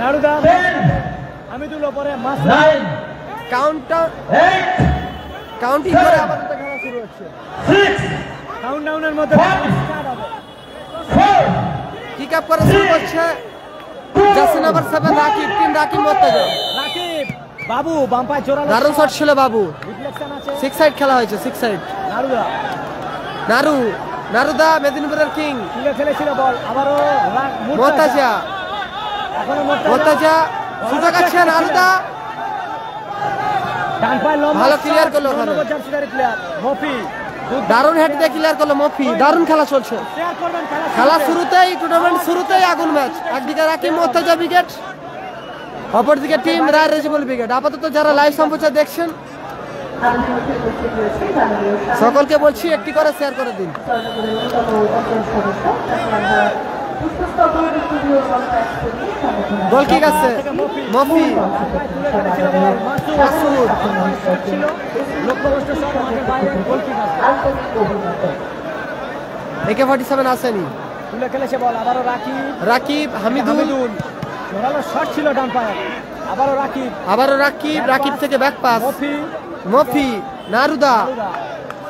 S4: নারুদা, হামিদুল, ওপরে মাসুদ।
S1: কাউন্টার কাউন্টিং করে আপাতত খেলা শুরু হচ্ছে।
S4: কাউন্টডাউনের মধ্যে স্টার্ট হবে।
S1: কি কাপ করে শুরু করছে জার্সি নাম্বার 7 রাকিব, টিম রাকিব মর্তজা।
S4: রাকিব, বাবু বাম্পায় জোরালো
S1: দারুণ শট ছিল বাবু।
S4: রিফ্লেকশন আছে।
S1: 6 সাইড খেলা হয়েছে, 6 সাইড।
S4: নারুদা
S1: নারু, নারুদা মেদিনীপুরের কিং
S4: তুলে ফেলেছিল বল, আবারও
S1: মর্তজা।
S4: এখনো
S1: মর্তজা সুযোগ আছে, নারুদা
S4: ডান পায়ে লম্বা
S1: ভালো clear করলো
S4: শট,
S1: ওখানে।
S4: 9 নম্বর জার্সিধারী প্লেয়ার মফি।
S1: দারুণ হেড দিয়ে ক্লিয়ার করলো মফি। দারুণ খেলা চলছে।
S4: শেয়ার করবেন
S1: খেলা শুরুতেই, টুর্নামেন্ট শুরুতেই আগুন ম্যাচ। একদিকে রাকিব মর্তজা ব্রিগেড, অপরদিকে টিম রায় রেজিবুল ব্রিগেড। আপাতত যারা লাইভ সম্প্রচার দেখছেন সকলকে বলছি একটি করে শেয়ার করে দিন। গোল কিক আছে মফি,
S4: তুলে ফেলেছিল বল মাসুদ।
S1: মাসুদ
S4: শট ছিল লক্ষ্যভ্রষ্ট শট, মাঠের বাইরে গোল কিক আছে।
S1: AK-47 আসেনি।
S4: তুলে খেলেছে বল, আবারও রাকিব,
S1: রাকিব, হামিদুল,
S4: জোরালো শট ছিল ডান পায়ে, আবারও রাকিব,
S1: আবারও রাকিব, রাকিব থেকে ব্যাক পাস
S4: মফি,
S1: মফি, নারুদা।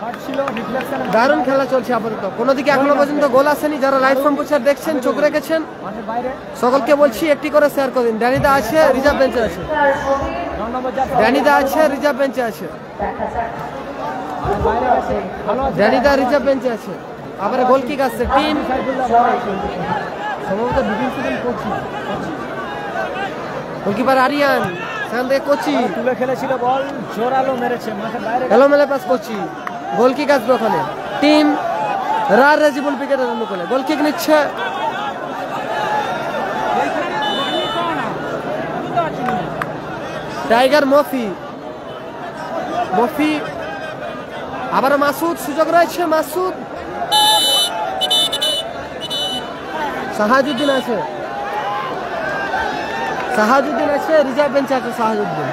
S4: শট ছিল রিফ্লেকশন।
S1: দারুণ খেলা চলছে আপাতত। কোনো দিকে এখনো পর্যন্ত গোল আসেনি। যারা লাইভ সম্প্রচার দেখছেন চোখ রেখেছেন
S4: মাঠের বাইরে
S1: সকলকে বলছি একটি করে শেয়ার করে দিন। ড্যানিদা আছে, রিজার্ভ বেঞ্চে আছে।
S4: 9 নম্বর জার্সি
S1: ড্যানিদা আছে, রিজার্ভ বেঞ্চে আছে।
S4: বাইরে আছে, ভালো আছে।
S1: ড্যানিদা রিজার্ভ বেঞ্চে আছে। আবার গোল কিক আসছে টিম সম্ভবত বিপিন সিং কোচি, গোলকিপার আরিয়ান, সেখান থেকে কোচি
S4: তুলে খেলেছিল বল, জোরালো মেরেছে মাঠের বাইরে।
S1: এলোমেলো পাস কোচি। গোল কিক আসবে ওখানে টিম রায় রেজিবুল ব্রিগেডের অনুকূলে। গোল কিক নিচ্ছে টাইগার মফি। মফি আবারও মাসুদ, সুযোগ রয়েছে মাসুদ। সাহাজুদ্দিন আছে, সাহাজুদ্দিন আছে, রিজার্ভ বেঞ্চে আছে সাহাজুদ্দিন।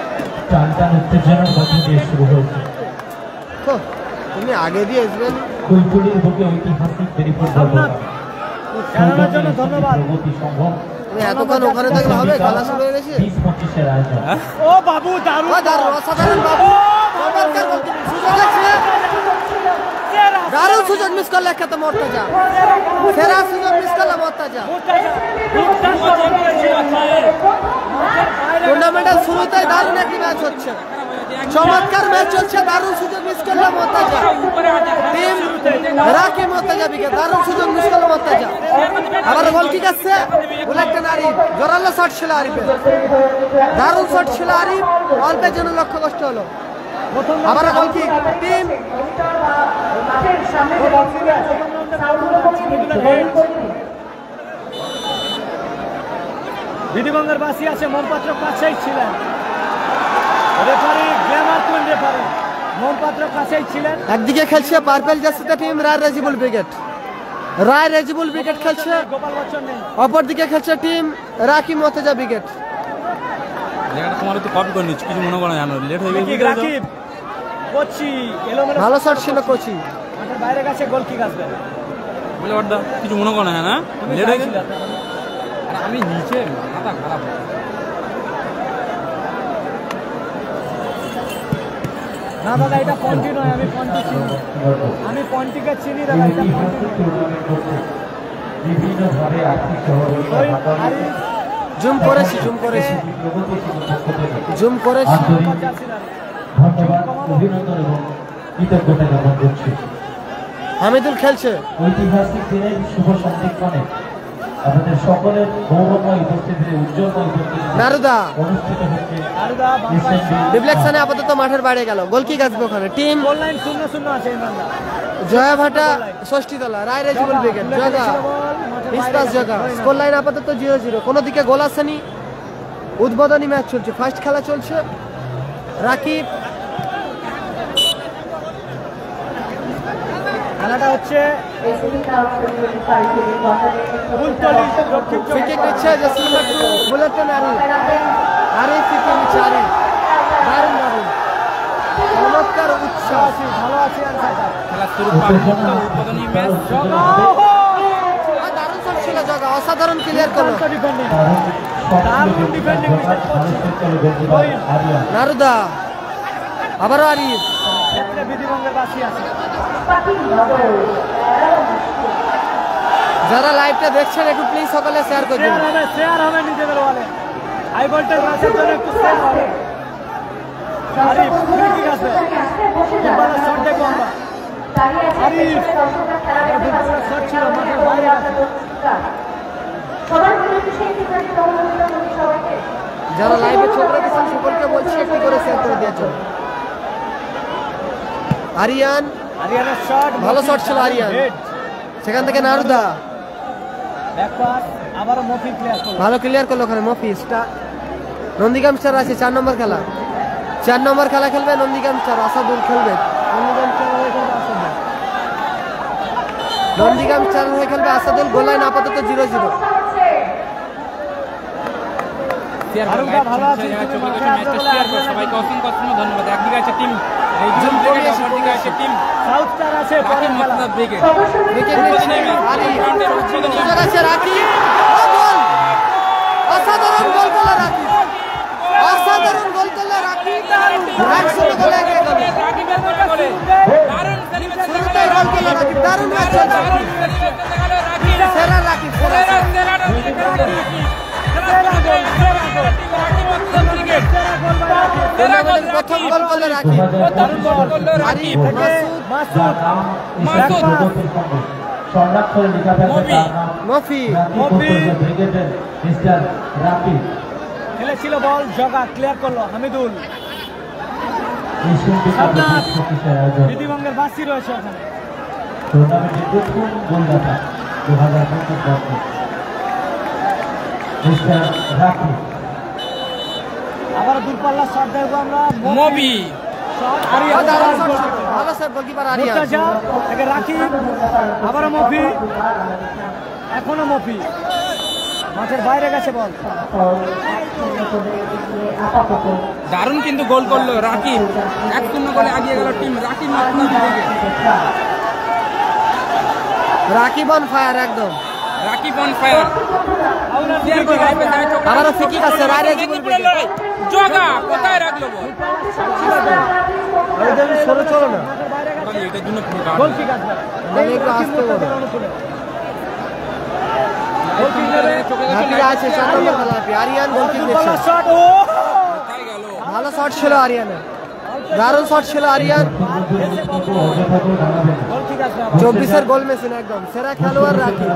S3: টানটান উত্তেজনার মধ্য দিয়ে শুরু হয়েছে
S1: তো তুমি আগে দিয়ে আসবেন।
S3: কুলকুলির বুকে ঐতিহাসিক বেরিপুর
S4: জানানোর জন্য ধন্যবাদ।
S3: প্রগতি সম্ভব
S1: তুমি এতক্ষণ ওখানে থাকলে হবে? খেলা শুরু হয়ে গেছে।
S3: 20-25-এর আয়োজন
S4: ও বাবু দারুণ,
S1: ও দারুণ, অসাধারণ বাবু। চমৎকার গোলকিপিং, সুযোগ আছে। দারুণ সুযোগ মিস করলে খেতে মর্তজা। সেরা সুযোগ মিস করলে মর্তজা।
S4: মুর্তাজা, দুর্দান্ত বল করেছিল। মাঠের বাইরে
S1: টুর্নামেন্টের শুরুতেই দারুণ একটি ম্যাচ হচ্ছে, চমৎকার ম্যাচ চলছে, দারুণ সুযোগ মিস করলো মর্তাজা। টিম রাকি মর্তাজা বিকে দারুণ সুযোগ মিস করলো মর্তাজা। আবার গোল কিক আসছে, বুলেটটা আরিফ, জোরালো শট ছিল আরিফের, দারুণ শট ছিল আরিফ, অল্পের জন্য লক্ষ্য কষ্ট হলো। আবার গোল কিক, টিম
S4: বিধিবঙ্গের বাসী আছে, মোমপাত্র কাছেই ছিলেন, রেফারি গ্ল্যামার কুইন রেফারি মোমপাত্র কাছেই ছিলেন।
S1: একদিকে খেলছে পার্পেল জার্সিতে টিম রায় রেজিবুল ব্রিগেড, রায় রেজিবুল ব্রিগেড খেলছে,
S4: গোপাল বচ্চন নেই।
S1: অপরদিকে খেলছে টিম রাকি মর্তাজা ব্রিগেড।
S5: তোমার তো কপি করে নিচ্ছি, কিছু মনে করো জানো, লেট হয়ে গেছে।
S4: রাকিব কোচি এলোমেলো,
S1: ভালো শট ছিল কোচি,
S4: মাঠের বাইরে গেছে, গোল কিক আসবে
S5: বলে ওটা কিছু মনে করো না,
S4: তুমি
S5: লেট হয়ে গেছে।
S4: চাইছিলে?
S5: আর আমি নিচে মাথা খারাপ।
S4: না দাদা, এটা পন্টি নয়, আমি পন্টি চিনি, আমি পন্টিকে চিনি দাদা, এটা পন্টি নয়।
S3: বিভিন্ন ভাবে আর্থিক সহযোগিতা
S4: ওই
S3: বাতায়ন
S4: আরিফ
S1: জুম করেছি জুম করেছি
S3: প্রগতিশীল পক্ষ থেকে
S1: জুম করেছি।
S3: আন্তরিক
S4: জার্সি দাদা।
S3: ধন্যবাদ, অভিনন্দন এবং কৃতজ্ঞতা জ্ঞাপন করছি।
S1: হামিদুল খেলছে,
S3: ঐতিহাসিক দিনের শুভ সন্ধিক্ষণে আপনাদের সকলের গৌরবময় উপস্থিতিতে উজ্জ্বলময় উপস্থিতিতে
S1: নারুদা
S3: অনুষ্ঠিত হচ্ছে
S4: নারুদা বাংলাদেশ
S1: ডিফ্লেকশনে আপাতত মাঠের বাইরে গেল, গোল কিক আসবে ওখানে। টিম
S4: গোল লাইন 0-0 আছে ইমরানদা।
S1: জয়া ভাটা ষষ্ঠীতলা, রায় রেজিবুল ব্রিগেড, জগা ইস্পাস জগা। স্কোর লাইন আপাতত 0-0, কোনো দিকে গোল আসেনি। উদ্বোধনী ম্যাচ চলছে, ফার্স্ট খেলা চলছে। রাকিব
S4: খেলাটা হচ্ছে ফুলতলি দক্ষিণ
S1: ফ্রি কিক নিচ্ছে জসিম লাট্টু, বুলেটন আরিফ, আরিফ ফ্রি কিক নিচ্ছে আরিফ, দারুণ দারুণ চমৎকার উৎসাহ।
S4: ভালো আছে আর সাইডা
S5: খেলা শুরু পারমুক্ত উদ্বোধনী ম্যাচ।
S1: দারুণ শট ছিল জগা, অসাধারণ ক্লিয়ার করলো
S4: ডিফেন্ডিং, দারুণ ডিফেন্ডিং মিস্টার কোচি।
S1: নারুদা, আবারও আরিফ,
S4: ক্ষেত্রে বিধিবঙ্গের বাসী আছে।
S1: যারা লাইভটা দেখছেন একটু প্লিজ সকলে শেয়ার করে দিন।
S4: শেয়ার হবে নিজেদের ওয়ালে, হাই ভোল্টেজ ম্যাচের জন্য একটু শেয়ার হবে। আরিফ ফ্রি কিক আসবে, ফুটবলের শট দেখবো আমরা। আরিফ ফুটবলের শট ছিল, মাঠের বাইরে আছে।
S1: যারা লাইভে চোখ রেখেছেন সকলকে বলছি একটু করে শেয়ার করে দিয়েছে। আরিয়ান,
S4: আরিয়ানের শট,
S1: ভালো শট ছিল আরিয়ান, সেখান থেকে নারুদা
S4: ব্যাক পাস, আবারও মফি প্লেয়ার করলো।
S1: ভালো ক্লিয়ার করলো ওখানে মফিসটা। নন্দীগ্রাম স্টার আছে 4 নম্বর খেলা, 4 নম্বর খেলা খেলবে নন্দীগ্রাম স্টার, আসাদুল খেলবে নন্দীগ্রাম স্টার হয়ে খেলবে আসাদুল, নন্দীগ্রাম স্টার হয়ে খেলবে আসাদুল। গোল লাইন আপাতত 0-0।
S4: আরুগা ভালো আছে,
S5: সবাইকে অসংখ্য অসংখ্য ধন্যবাদ। একদিকে আছে টিম রিজন ব্রিগেড, অপরদিকে আছে টিম
S4: সাউথ স্টার আছে,
S5: রাকি মর্তাজা ব্রিগেড।
S1: উইকেট নিচ্ছে আরিফ, সুযোগ আছে রাকি, ও গোল! অসাধারণ গোল করলো রাকি, অসাধারণ গোল করলো রাকি, 1-0 গোলে এগিয়ে গেল।
S5: রাকিবের গোলে দারুণ সেলিব্রেশন
S1: শুরুতেই গোল করলো রাকি, দারুণ ম্যাচ চলছে। সেরা রাকি, সেরা টুর্নামেন্টের প্রথম গোল করলো রাকি। আরিফ, মাসুদ,
S3: স্বর্ণাক্ষরে লেখা থাকবে তার নাম
S1: মফি,
S3: ব্রিগেডের মিস্টার রাকি।
S4: খেলেছিল বল, জগা ক্লিয়ার করলো হামিদুল।
S3: এশিয়ান
S4: সাবনাথ,
S3: প্রতিষ্ঠার আয়োজন
S4: বিধিবঙ্গের বাসী রয়েছে ওখানে।
S3: টুর্নামেন্টের প্রথম গোলদাতা 2025 বর্ষে মিস্টার রাকি।
S4: আবার দূরপাল্লার শট দেখবো আমরা,
S5: মবি
S4: শট
S1: ও
S4: আরিয়ান,
S1: দারুণ শট ছিল, ভালো স্যার গোলকিপার আরিয়ান।
S4: মুর্তাজা থেকে রাকিব, আবারও মফি, এখনো মফি, মাঠের বাইরে গেছে বল।
S5: দারুণ কিন্তু গোল করলো রাকিব, 1-0 গোলে এগিয়ে গেল team Rakib Mortaza brigade.
S1: Rakib on fire একদম,
S5: রাকিব অন ফায়ার।
S1: আবারও ফ্রি কিক আছে রায় রেজিবুল ব্রিগেড।
S5: জগা কোথায় রাখলো বল?
S1: সরে চলো না,
S4: মাঠের বাইরে গেছে,
S5: এটার জন্য
S4: গোল কিক আসবে।
S1: নাহলে একটু আসতে বলো।
S4: গোল কিক নেবে,
S1: রাকিব আছে 4 নম্বর খেলা, আরিয়ান গোল কিক দিচ্ছে।
S4: দূরপাল্লার শট, ও
S1: ভালো শট ছিল আরিয়ানের, দারুণ শট ছিল আরিয়ান। 24-এর গোল মেশিন একদম সেরা খেলোয়াড় রাকিব,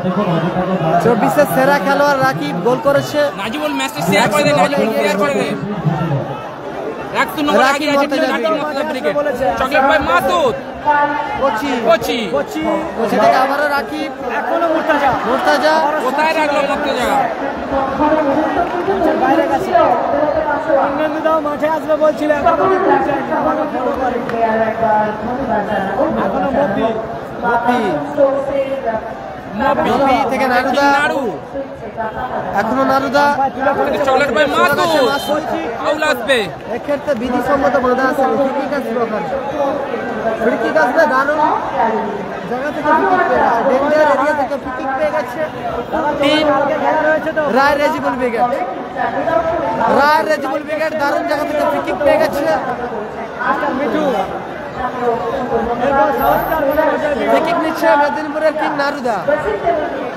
S1: 24-এর সেরা খেলোয়াড় রাকিব গোল করেছে।
S5: নাজিবুল ম্যাচটা শেয়ার করে দে, নাজিবুল শেয়ার করে দে। 1-0 গোলে এগিয়ে আছে team Rakib Mortaza brigade. Chocolate ভাই মাসুদ
S1: কোচি
S5: কোচি
S1: কোচি থেকে আবারও রাকিব,
S4: এখনো মুর্তাজা
S1: মুর্তাজা
S5: কোথায় রাখলো মর্তজা?
S4: বাইরে গেছে। ইংরেজরাও মাঠে আসবে বলছিল, এখনো মপি
S1: মপি থেকে নারুদা, এখনো নারুদা।
S5: চকলেট ভাই মাসুদ আউল আসবে।
S1: এক্ষেত্রে বিধিসম্মত বাধা আছে, ফ্রি কিক আসবে ওখানে, ফ্রি কিক আসবে। দারুণ জায়গা থেকে ফ্রি কিক পেয়ে গেছে, ডেঞ্জার এরিয়া থেকে ফ্রি কিক পেয়ে গেছে টিম রায় রেজিবুল ব্রিগেড। রায় রেজিবুল ব্রিগেড দারুণ জায়গা থেকে ফ্রি কিক পেয়ে গেছে। ফ্রি কিক নিচ্ছে মেদিনীপুরের কিং নারুদা,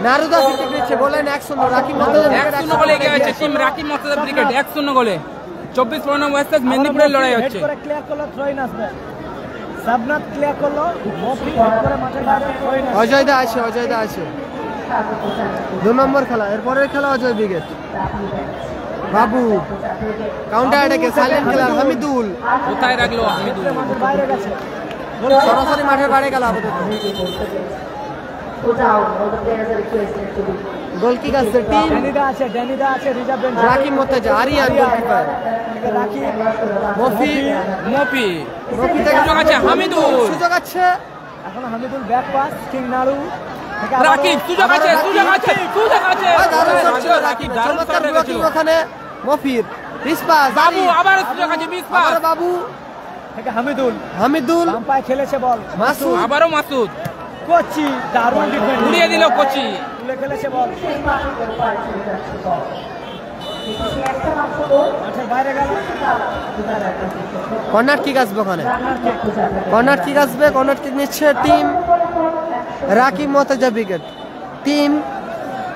S1: নারুদা ফ্রি কিক নিচ্ছে। গোল লাইন 1-0 রাকিব মর্তজা
S5: 1-0 গোলে এগিয়ে আছে টিম রাকিব মর্তজা ব্রিগেড। 1-0 গোলে 24 ওয়ার্সেস মেদিনীপুরের লড়াই হচ্ছে।
S4: ক্লিয়ার করলো, থ্রোইন আসবে। সাবনাথ ক্লিয়ার করলো, মপি করে মাঠের বাইরে থ্রোইন।
S1: অজয়দা আছে, অজয়দা আছে। 2 নম্বর খেলা, এরপরের খেলা অজয় ব্রিগেড। বাবু কাউন্টার অ্যাটাকে সাইলেন্ট খেলার হামিদুল,
S5: কোথায় রাখলো হামিদুল?
S4: মাঠের বাইরে গেছে।
S1: সরাসরি মাঠের বাইরে গেল আপাতত। গোল কিক আসছে টিম
S4: ড্যানিদা আছে reserve bench.
S1: Rakib Mortaza, Aryan goalkeeper,
S4: Rakib
S1: Mofi
S5: Mopi
S1: Mofi থেকে
S5: সুযোগ আছে হামিদুল,
S1: সুযোগ আছে
S4: এখন হামিদুল ব্যাক পাস, কিং নাড়ু
S5: রাকিব সুযোগ আছে, সুযোগ আছে, সুযোগ আছে।
S1: দারুণ শট ছিল রাকিব,
S5: রাকিব দারুণ
S1: চমৎকার
S5: শট
S1: ব্লকিং
S5: রেখেছিল।
S1: ওখানে মফির। রিসপাস
S5: বাবু আবার সুযোগ আছে, মিস পাস।
S1: আবার বাবু,
S4: থেকে হামিদুল
S1: হামিদুল,
S4: বাম পায়ে খেলেছে বল।
S1: মাসুদ
S5: আবারও মাসুদ
S4: কোচি দারুণ ডিফেন্স,
S5: উড়িয়ে দিল কোচি।
S4: তুলে খেলেছে বল, মাঠের বাইরে গেল।
S1: কর্নার কিক আসবে ওখানে, কর্নার কিক আসবে। কর্নার কিক নিচ্ছে team Rakib Mortaza brigade. Team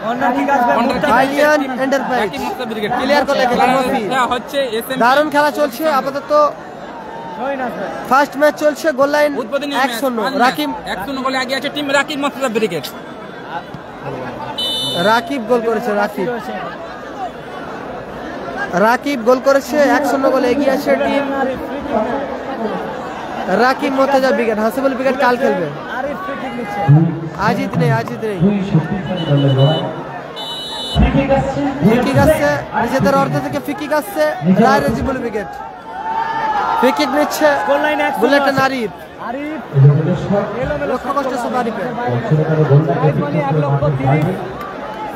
S4: corner kick আসবে,
S1: Aliyan enterprise
S5: Rakib Mortaza brigade
S1: clear করে রেখেছে মফি।
S5: খেলা হচ্ছে এসএম
S1: দারুণ খেলা চলছে আপাতত।
S4: থ্রোইন আসবে।
S1: ফার্স্ট ম্যাচ চলছে, গোল লাইন
S5: উদ্বোধনী
S1: 1-0 রাকিব,
S5: 1-0 গোলে এগিয়ে আছে টিম রাকিব মর্তজা ব্রিগেড।
S1: রাকিব গোল করেছে, রাকিব
S4: রয়েছে।
S1: রাকিব গোল করেছে। 1-0 গোলে এগিয়ে আছে team Rakib Mortaza brigade. Hasibul brigade কাল খেলবে,
S4: আরিফ ফ্রি কিক নিচ্ছে।
S1: আজিত নেই, আজিত নেই। ফ্রি কিক আসছে নিজেদের অর্ধ থেকে, ফ্রি কিক আসছে রায় রেজিবুল ব্রিগেড। ফ্রি কিক নিচ্ছে
S4: গোল লাইন 1-0
S1: বুলেটন
S4: আছে।
S1: আরিফ,
S4: আরিফ
S1: লক্ষ্য কষ্ট সব আরিফের।
S4: Prize money 1,30,000,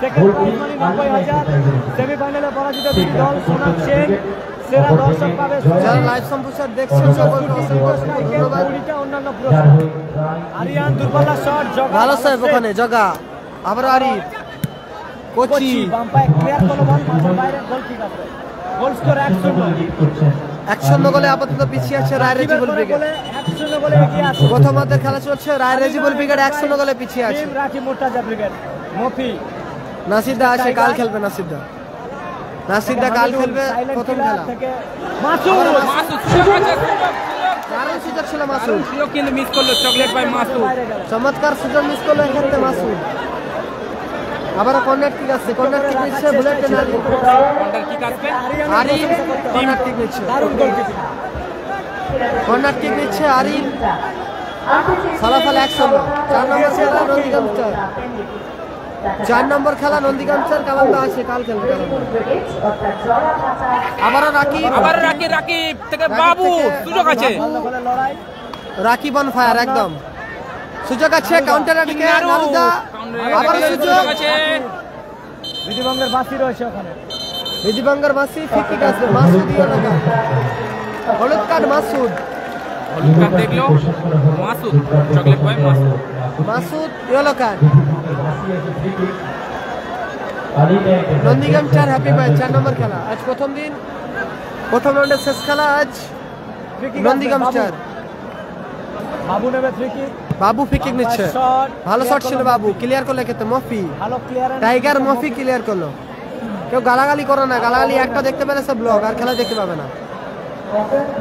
S4: second prize money 90,000। সেমিফাইনালে পরাজিত দুই দল সোনাম সেন, সেরা দর্শক পাবে
S1: যারা লাইভ সম্প্রচার দেখছেন সকলকে অসংখ্য ধন্যবাদ।
S4: 20টা অন্যান্য পুরস্কার। আরিয়ান দূরপাল্লা শট, জগা
S1: ভালো সাহেব ওখানে, জগা আবার আরিফ, কোচি
S4: কোচি বাম পায়ে ক্লিয়ার করলো বল, মাঠের বাইরে গোল কিক আসবে। Goal score 1-0।
S1: 1-0 গোলে আপাতত পিছিয়ে আছে রায় রেজিবুল ব্রিগেড।
S4: 1-0 গোলে এগিয়ে আছে
S1: প্রথমার্ধের খেলা চলছে, রায় রেজিবুল ব্রিগেড 1-0 গোলে পিছিয়ে আছে।
S4: Team Rakib Mortaza brigade. মফি
S1: নাসিরদা আছে, কাল খেলবে নাসিরদা, নাসিরদা কাল খেলবে প্রথম খেলা।
S4: থেকে মাসুদ
S5: মাসুদ সুযোগ আছে,
S1: দারুণ সুযোগ ছিল মাসুদ,
S5: সুযোগ কিন্তু মিস করলো চকলেট ভাই মাসুদ।
S4: বাইরে গেল।
S1: চমৎকার সুযোগ মিস করলো এক্ষেত্রে মাসুদ। আবার কর্নার কিক আসছে, কর্নার কিক নিচ্ছে বুলেটন আরিফ,
S5: কর্নার কিক আসবে
S1: আরিফ কর্নার কিক নিচ্ছে,
S4: দারুণ গোল কিক।
S1: কর্নার কিক নিচ্ছে আরিফ। ফলাফল 1-0। 4 নম্বর খেলা নন্দীগ্রাম চার, 4 নম্বর খেলা নন্দীগ্রাম চার কালান্দা আছে, কাল খেলবে কালান্দা। আবারও রাকিব,
S5: আবার রাকিব, রাকিব থেকে বাবু সুযোগ আছে।
S4: ভালো করে লড়াই।
S1: রাকিব অন ফায়ার একদম, সুযোগ আছে কাউন্টার অ্যাটাকে নারুদা, আবার সুযোগ
S5: আছে।
S4: বিধিবঙ্গের বাসি রয়েছে ওখানে।
S1: বিধিবঙ্গের বাসি। ফ্রি কিক আসবে মাসুদ, ইয়েলোকা হলুদ কার্ড মাসুদ,
S5: হলুদ কার্ড দেখলো মাসুদ, চকলেট ভাই মাসুদ।
S1: Masud yellow card. নন্দীগ্রাম চার হ্যাপি ভাই 4 নম্বর খেলা, আজ প্রথম দিন, প্রথম রাউন্ডের শেষ খেলা আজ
S4: ফ্রি কিক
S1: নন্দীগ্রাম
S4: আসবে,
S1: চার।
S4: বাবু নেবে ফ্রি কিক।
S1: বাবু ফ্রি কিক নিচ্ছে,
S4: শট,
S1: ভালো শট ছিল বাবু, ক্লিয়ার করলে ক্ষেত্রে মফি,
S4: ভালো ক্লিয়ার।
S1: টাইগার মফি ক্লিয়ার করলো। কেউ গালাগালি করো না, গালাগালি একটা দেখতে পেলে সব ব্লগ, আর খেলা দেখতে পাবে না।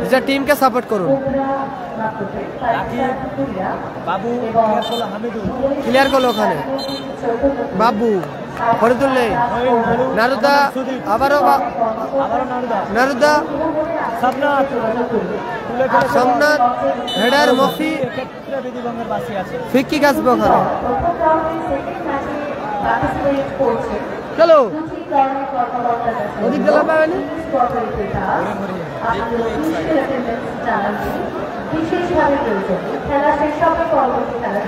S1: নিজের টিমকে সাপোর্ট করুন।
S4: বাবু হামিদুল
S1: ক্লিয়ার করলো ওখানে বাবু ফরিদুল্লাহ নারুদা আবারও নারুদা সোমনাথ হেডার মফি ফিক্কি আসবে ওখানে। চলো ওদিক গেলাম পাবেনি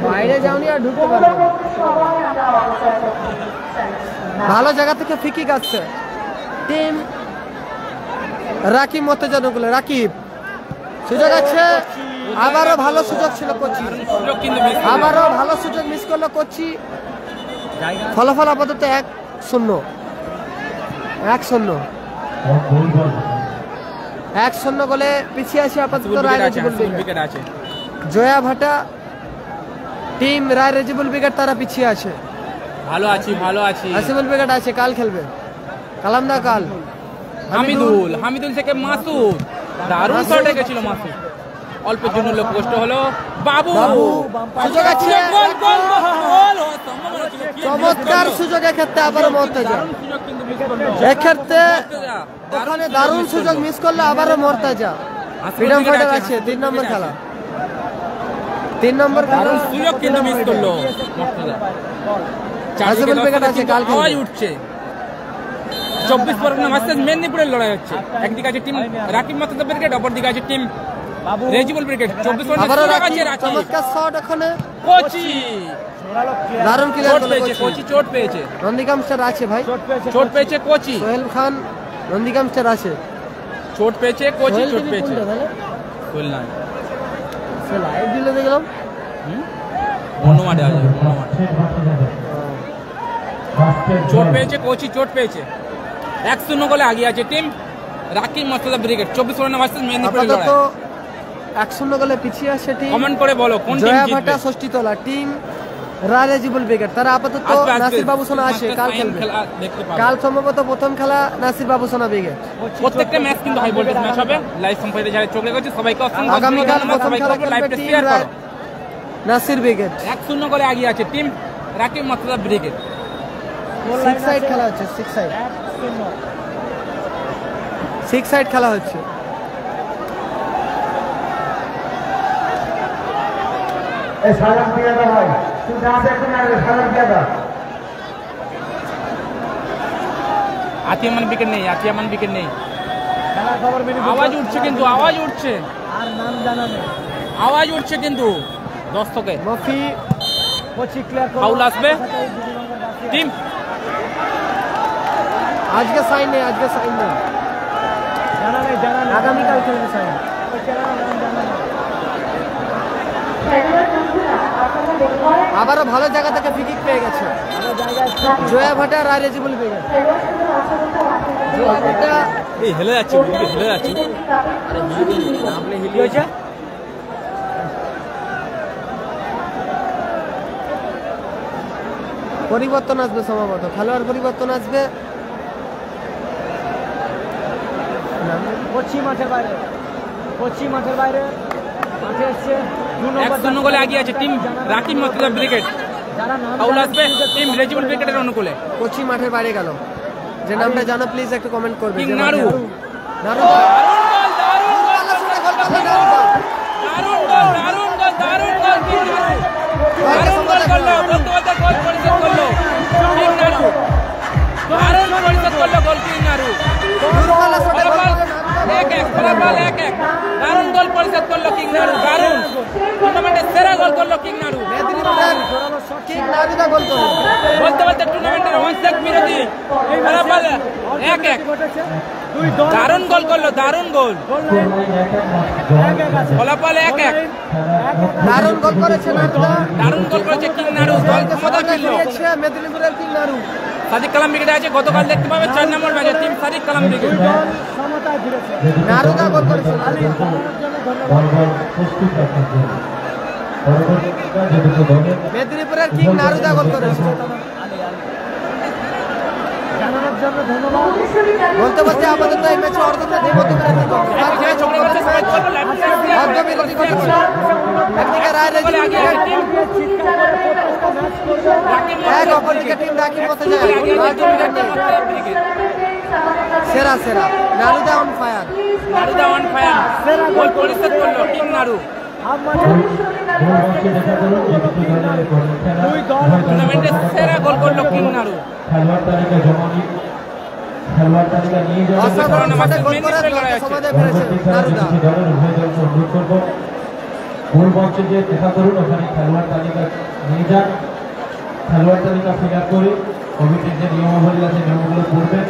S1: বাইরে যাওনি আর ঢুকতে পারবে। ভালো জায়গা থেকে ফিকি আসছে টিম রাকিব মর্তজানগুলো। রাকিব সুযোগ আছে, আবারও ভালো সুযোগ ছিল কোচি, আবারও ভালো সুযোগ মিস করলো কোচি। ফলাফল আপাতত 1-0 1-0 গোলে পিছিয়ে আছে আপাতত রায় রেজিবুল ব্রিগেড। জয়া ভাটা টিম রায় রেজিবুল ব্রিগেড তারা পিছিয়ে আছে।
S5: ভালো আছি
S1: রেজিবুল ব্রিগেড আছে, কাল খেলবে কালামদা কাল।
S5: হামিদুল থেকে মাসুদ, দারুণ শটে গেছিল মাসুদ, অল্পের জন্য লোক কষ্ট হলো। বাবু
S1: সুযোগ আছে, চমৎকার সুযোগ। এক্ষেত্রে আবারও মর্তাজা, এক্ষেত্রে ওখানে দারুণ সুযোগ মিস করলে আবারও মর্তাজা। ফ্রিডম ফাইটার আছে 3 নম্বর খেলা, 3 নম্বর খেলা
S5: সুযোগ কিন্তু মিস করলো।
S1: রেজিবুল ব্রিগেড আছে, কাল
S5: আওয়াজ উঠছে। 24 পরগনা ভার্সেস মেদিনীপুরের লড়াই হচ্ছে। একদিকে আছে টিম রাকিব মর্তজা ব্রিগেড, অপরদিকে আছে টিম রেজিবুল ব্রিগেড। 24 পরগনা
S1: চমৎকার শট ওখানে
S5: কোচি,
S1: দারুণ ক্লিয়ার করলো
S5: কোচি। চোট পেয়েছে,
S1: নন্দিগামস্টার আছে ভাই,
S5: চোট পেয়েছে কোচি।
S1: সোহেল খান নন্দিগামস্টার আছে,
S5: চোট পেয়েছে কোচি, চোট পেয়েছে সোহেল না,
S1: সে লাইভ দিলে দেখলাম
S5: অন্য মাঠে আছে, চোট পেয়েছে কোচি, চোট পেয়েছে। 1-0 গোলে আগিয়ে আছে team Rakib Mortaza brigade. 24 Pargana versus মেদিনীপুরের লড়াই।
S1: 1-0 গোলে পিছিয়ে আছে টিম।
S5: কমেন্ট করে বলো কোন টিম
S1: জয়া
S5: জিতবে।
S1: ভাটা ষষ্ঠীতলা টিম রায় রেজিবুল ব্রিগেড তারা আপাতত নাসির বাবু সোনা আছে, কাল খেলবে। কাল সম্ভবত প্রথম খেলা নাসির বাবু সোনা ব্রিগেড।
S5: প্রত্যেকটা ম্যাচ কিন্তু হাই ভোল্টেজ ম্যাচ হবে। লাইভ সম্প্রচারে যারা চোখ রেখেছে সবাইকে অসংখ্য
S1: আগামীকাল
S5: ধন্যবাদ।
S1: প্রথম খেলা খেলবে
S5: লাইভটা
S1: টিম
S5: শেয়ার করো।
S1: নাসির ব্রিগেড।
S5: 1-0 গোলে আগিয়ে আছে team Rakib Mortaza brigade.
S1: 6 side খেলা হচ্ছে, 6 সাইড খেলা হচ্ছে।
S5: আতিয়ামান উইকেট নেই, আতিয়ামান উইকেট নেই। আওয়াজ উঠছে কিন্তু, আওয়াজ উঠছে,
S4: আর নাম জানা নেই।
S5: আওয়াজ উঠছে কিন্তু দর্শকে।
S1: মফি
S4: কোচি ক্লিয়ার করলো।
S5: ফাউল আসবে টিম।
S1: আজকে সাইন নেই,
S4: জানা নেই।
S1: আগামীকাল খেলবে সাইন। আবারও ভালো জায়গা থেকে ফ্রি কিক পেয়ে গেছে জয়া ভাটা রায় রেজিবুল ব্রিগেড। জয়া ভাটা
S5: এই হেলে যাচ্ছে, হেলে যাচ্ছে। আপনি হিলি হয়েছে।
S1: পরিবর্তন আসবে সম্ভবত, খেলোয়াড় পরিবর্তন আসবে।
S4: কোচি মাঠের বাইরে, মাঠে এসছে
S5: 1-0 গোলে আগিয়ে আছে team Rakib Mortaza brigade. Foul আসবে টিম রেজিবুল ব্রিগেডের অনুকূলে।
S1: কোচি মাঠের বাইরে গেল, যে নামটা জানো প্লিজ একটু কমেন্ট করবে।
S5: নারু
S1: নারু
S5: দারুণ গোল পরিশোধ করলো কিং নারু, দারুণ টুর্নামেন্টের সেরা গোল করলো কিং নারু। বলতে বলতে টুর্নামেন্টের অনেক বিরোধী ফলাফল 1-1। দারুণ গোল করলো, দারুণ গোল, ফলাফল 1-1।
S1: দারুণ গোল করেছে নারুদা,
S5: দারুণ গোল করেছে কিং নারু, দল ক্ষমতা ফিরল।
S1: মেদিনীপুরের কিং নারু
S5: সাদিক কালাম ব্রিগেডে আছে, গতকাল দেখতে পাবে 4 নম্বর ম্যাচে টিম সাদিক কালাম ব্রিগেড।
S1: নারুদা গোল করেছে। মেদিনীপুরের কিং নারুদা গোল করেছে।
S4: জন্য ধন্যবাদ।
S1: বলতে বলতে আমাদের তো এই ম্যাচে অর্ধেকটা একদিকে রায় এক অপরদিকে টিম রাকিব মতে যায় সেরা সেরা নারুদা অন ফায়ার
S5: গোল পরিশোধ করলো টিম নাড়ু। টুর্নামেন্টের সেরা গোল করলো কিং নাড়ু।
S1: অসাধারণ সাথে গোল করে সমাজে ফিরেছে নারুদা।
S3: গোল মঞ্চে যে দেখা করুন ওখানে খেলোয়াড় তালিকা নিয়ে যান, খেলোয়াড় তালিকা ফিলাপ করে কমিটির যে নিয়মাবলী আছে নিয়মগুলো করবেন,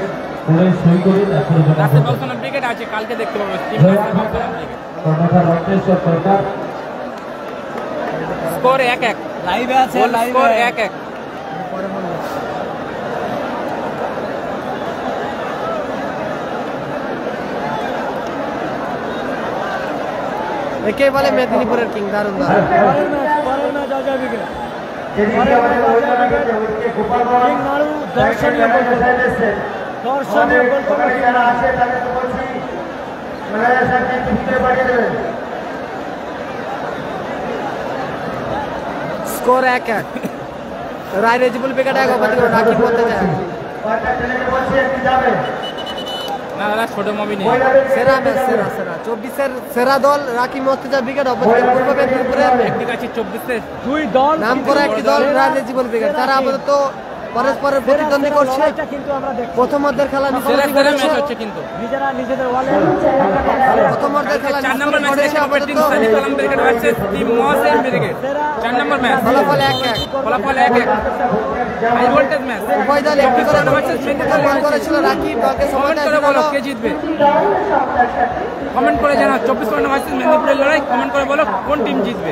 S3: করে সই করে তারপরে
S5: ব্রিগেড আছে কালকে দেখতে পাবো।
S3: সরকার
S5: স্কোর 1-1
S4: লাইভে আছে,
S5: স্কোর 1-1।
S1: একে বলে মেদিনীপুরের কিং দারুণ দারুণ।
S4: পরের ম্যাচ অজয় ব্রিগেড, কিং নাড়ু দর্শনীয় গোল করলো, দর্শনীয় গোল করলো কিং নাড়ু।
S1: স্কোর 1-1 রায় রেজিবুল ব্রিগেড এক অপরদিকে রাকিব মতে যায়
S5: না দাদা ছোট মবি নেই।
S1: সেরা ম্যাচ সেরা সেরা 24-এর সেরা দল রাকিব মর্তুজা ব্রিগেড অপরদিকে পূর্ব মেদিনীপুরের
S5: একদিকে আছে 24-এর
S4: দুই দল
S1: নাম করা একটি দল রায় রেজিবুল ব্রিগেড। তারা আপাতত পরস্পরের প্রতিদ্বন্দ্বী করছে।
S4: কিন্তু আমরা দেখছি
S1: প্রথম অর্ধের খেলা
S5: সেরা সেরা ম্যাচ হচ্ছে কিন্তু
S4: নিজেরা নিজেদের ওয়ালে
S1: প্রথম অর্ধের খেলা
S5: 4 নম্বর ম্যাচ
S1: করেছে
S5: দেখতে পাবো team Sunny Kalam brigade versus team Mohsen brigade. 4 number match
S1: ফলাফল 1-1
S5: ফলাফল 1-1 হাই ভোল্টেজ ম্যাচ।
S1: উভয় দল একটি করে গোল করেছিল। রাকিব দলকে সময়
S5: কমেন্ট করে বলো কে জিতবে, কমেন্ট করে জানাও। 24 পয়েন্ট ভার্সেস মেদিনীপুরের লড়াই কমেন্ট করে বলো কোন টিম জিতবে।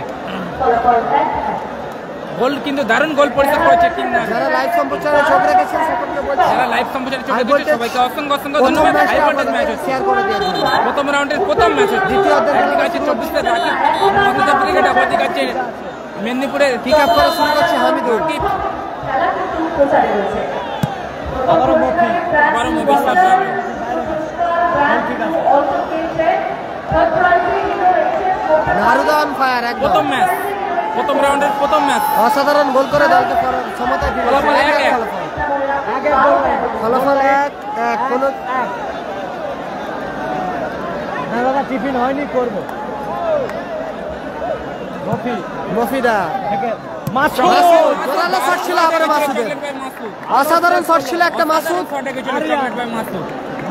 S5: গোল কিন্তু দারুণ গোল পরিশোধ করেছে কিং নাড়ু।
S1: যারা লাইভ সম্প্রচারে চোখ রেখেছেন সকলকে বলছি
S5: যারা লাইভ সম্প্রচারে চোখে দেখছে সবাইকে অসংখ্য অসংখ্য ধন্যবাদ। হাই ভোল্টেজ ম্যাচ হচ্ছে,
S1: শেয়ার করে দিয়ে দিন।
S5: প্রথম রাউন্ডের প্রথম ম্যাচ হচ্ছে।
S1: দ্বিতীয় অর্ধের
S5: একদিকে আছে 24-এর রাকিব মর্তুজা ব্রিগেড, অপরদিকে আছে মেদিনীপুরের
S1: পিক আপ করা শুরু করছে হামিদুল।
S5: রাকিব।
S4: আবারও মফি,
S5: বড় মুভি স্টার
S1: নারুদা অন ফায়ার একদম
S5: প্রথম ম্যাচ, প্রথম রাউন্ডের প্রথম ম্যাচ।
S1: অসাধারণ গোল করে দলকে সমতায় ফিরিয়েছে।
S5: ফলাফল 1-1
S1: ফলাফল 1-1 কোনো
S4: না দাদা টিফিন হয়নি, করবো। মফি
S1: মফিদা
S4: থেকে মাসুদ,
S1: মাসুদ জোরালো শট ছিল আবার মাসুদের। অসাধারণ শট ছিল একটা মাসুদ।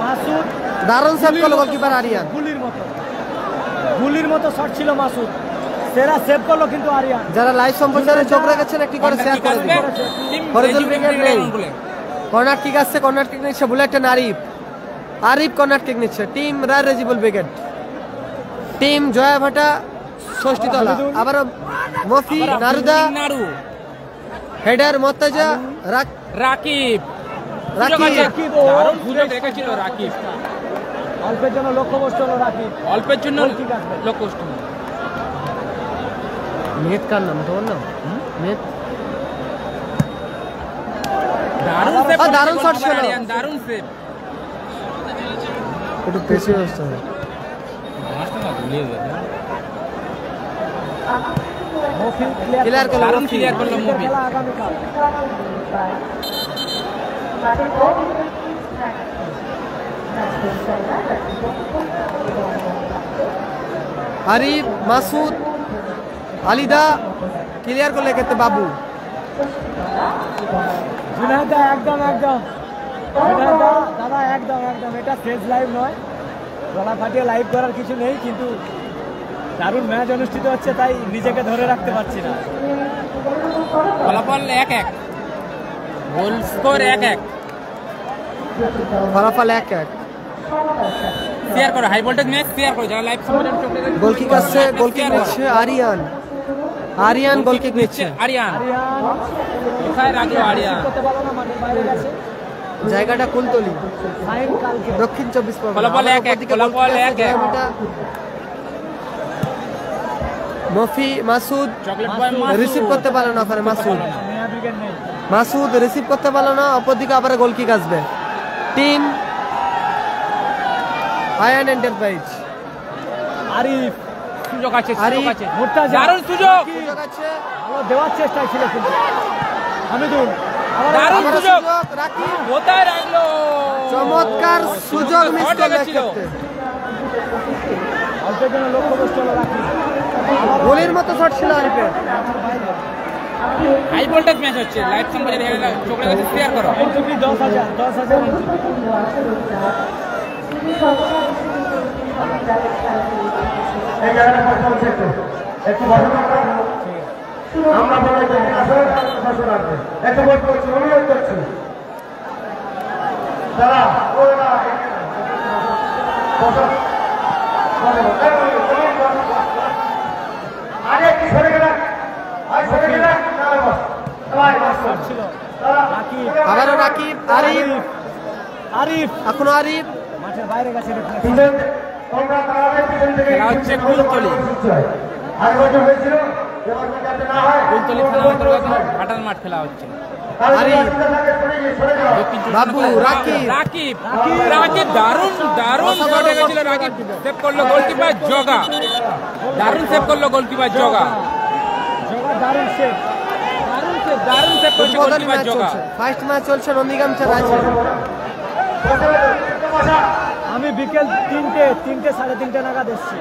S4: মাসুদ
S1: দারুণ সেভ করলো গোলকিপার আরিয়ান।
S4: গুলির মতো শট ছিল মাসুদ, সেরা সেভ করলো কিন্তু আরিয়ান।
S1: যারা লাইভ সম্প্রচারে চোখ রেখেছেন একটি করে শেয়ার করে দিন। ফরিদুল ব্রিগেড নেই, কর্নার কিক আসছে, কর্নার কিক নিচ্ছে বুলেটেন আরিফ। আরিফ কর্নার কিক নিচ্ছে টিম রায় রেজিবুল ব্রিগেড। টিম জয়া ভাটা ষষ্ঠীতলা আবার মফি নারুদা হেডার মর্তুজা
S5: রাকিব।
S1: রাকিব
S5: দারুণ সুযোগ রেখেছিল রাকিব,
S4: অল্পের জন্য লক্ষ্যভ্রষ্ট হলো রাকিব,
S5: অল্পের জন্য লক্ষ্যভ্রষ্ট।
S1: মেহেদ কার নাম তোমার নাম? মেহেদ দারুণ শট ছিল,
S5: দারুণ সেভ।
S1: একটু বেশি ব্যস্ত হবে।
S4: মফি
S1: ক্লিয়ার করলো
S5: দারুণ
S1: মফি।
S5: ক্লিয়ার করলো মুভি।
S4: খেলা আগামীকাল।
S1: আরিফ মাসুদ আলিদা ক্লিয়ার করলে ক্ষেত্রে বাবু।
S4: জুনায়দা একদম একদম, জুনায়দা দাদা একদম একদম, এটা শেষ লাইভ নয়, গলা ফাটিয়ে লাইভ করার কিছু নেই, কিন্তু দারুণ ম্যাচ অনুষ্ঠিত হচ্ছে তাই নিজেকে ধরে রাখতে পারছি না।
S5: ফলাফল 1-1 গোল স্কোর 1-1।
S1: ফলাফল 1-1
S5: শেয়ার করো, হাই ভোল্টেজ ম্যাচ শেয়ার করো। যারা লাইভ সম্প্রচারে চোখে দেখছে
S1: গোল কিক আসছে, গোল কিক নিচ্ছে আরিয়ান। আরিয়ান গোল কিক নিচ্ছে।
S5: আরিয়ান
S4: আরিয়ান
S5: কোথায় রাখলো আরিয়ান?
S4: করতে পারলো না, মাঠের বাইরে গেছে।
S1: জায়গাটা কুলতলি
S4: ফাইন কালকে
S1: দক্ষিণ 24 পরগনা।
S5: ফলাফল 1-1 ফলাফল 1-1
S1: মফি মাসুদ
S5: চকলেট বয়
S1: রিসিভ করতে পারলো না ওখানে মাসুদ।
S4: মিয়া ব্রিগেড নেই।
S1: মাসুদ রিসিভ করতে পারলো না, অপরদিকে আবার গোল কিক আসবে। Team Ayan enterprise.
S4: আরিফ,
S5: সুযোগ আছে, সুযোগ
S1: আরিফ,
S5: আছে,
S4: মুর্তাজা,
S5: দারুণ সুযোগ,
S1: সুযোগ আছে,
S4: ভালো দেওয়ার চেষ্টায় ছিল কিন্তু হামিদুল, আবার
S5: দারুণ
S1: আবারও
S5: সুযোগ।
S1: সুযোগ, রাকিব
S5: কোথায় রাখলো?
S1: চমৎকার সুযোগ মিস
S5: শট
S1: করলো
S5: লেগেছিল।
S1: এক্ষেত্রে।
S4: অল্পের জন্য লক্ষ্যবস্তু হলো রাকিব।
S1: গোলের মতো শট ছিল আরিফের।
S5: হাই ভোল্টেজ ম্যাচ হচ্ছে, লাইভ সম্প্রচারে চোখের কাছে শেয়ার করো।
S4: Entry 10,000 entry.
S3: এই জায়গাটা কথা বলছে একটু বসে আমরা বলে একটু বই করছি, অনুরোধ করছি দাদা ওরা আরে কি সরে গেলেন, আজ সরে গেলেন
S4: ছিল রাকিব,
S1: আবারও রাকিব, আরিফ,
S4: আরিফ
S1: এখনো আরিফ,
S4: মাঠের বাইরে গেছে রেফারি।
S3: পিছন তোমরা দাঁড়াবে পিছন থেকে
S5: খেলা হচ্ছে কুলতলি।
S3: আর বছর হয়েছিল এবার যাতে না হয়
S5: কুলতলি থানা অন্তর্গত ঘাটাল মাঠ খেলা হচ্ছে।
S1: আরিফ,
S3: সরে যাও
S5: দক্ষিণ চব্বিশ
S1: বাবু,
S5: পরগনা।
S1: রাকিব।
S5: রাকিব, রাকিব দারুণ দারুণ শট গেছিল, রাকিব সেভ করলো গোলকিপার জগা, দারুণ সেভ করলো গোলকিপার জগা,
S4: জগা দারুণ সেভ।
S5: দারুণ সেভ করছে
S1: উদ্বোধনী
S5: গোলকিপার
S1: ম্যাচ
S5: জগা।
S1: চলছে, ফার্স্ট ম্যাচ চলছে নন্দীগ্রাম আছে।
S4: আমি বিকেল 3টে সাড়ে 3টে নাগাদ এসেছি।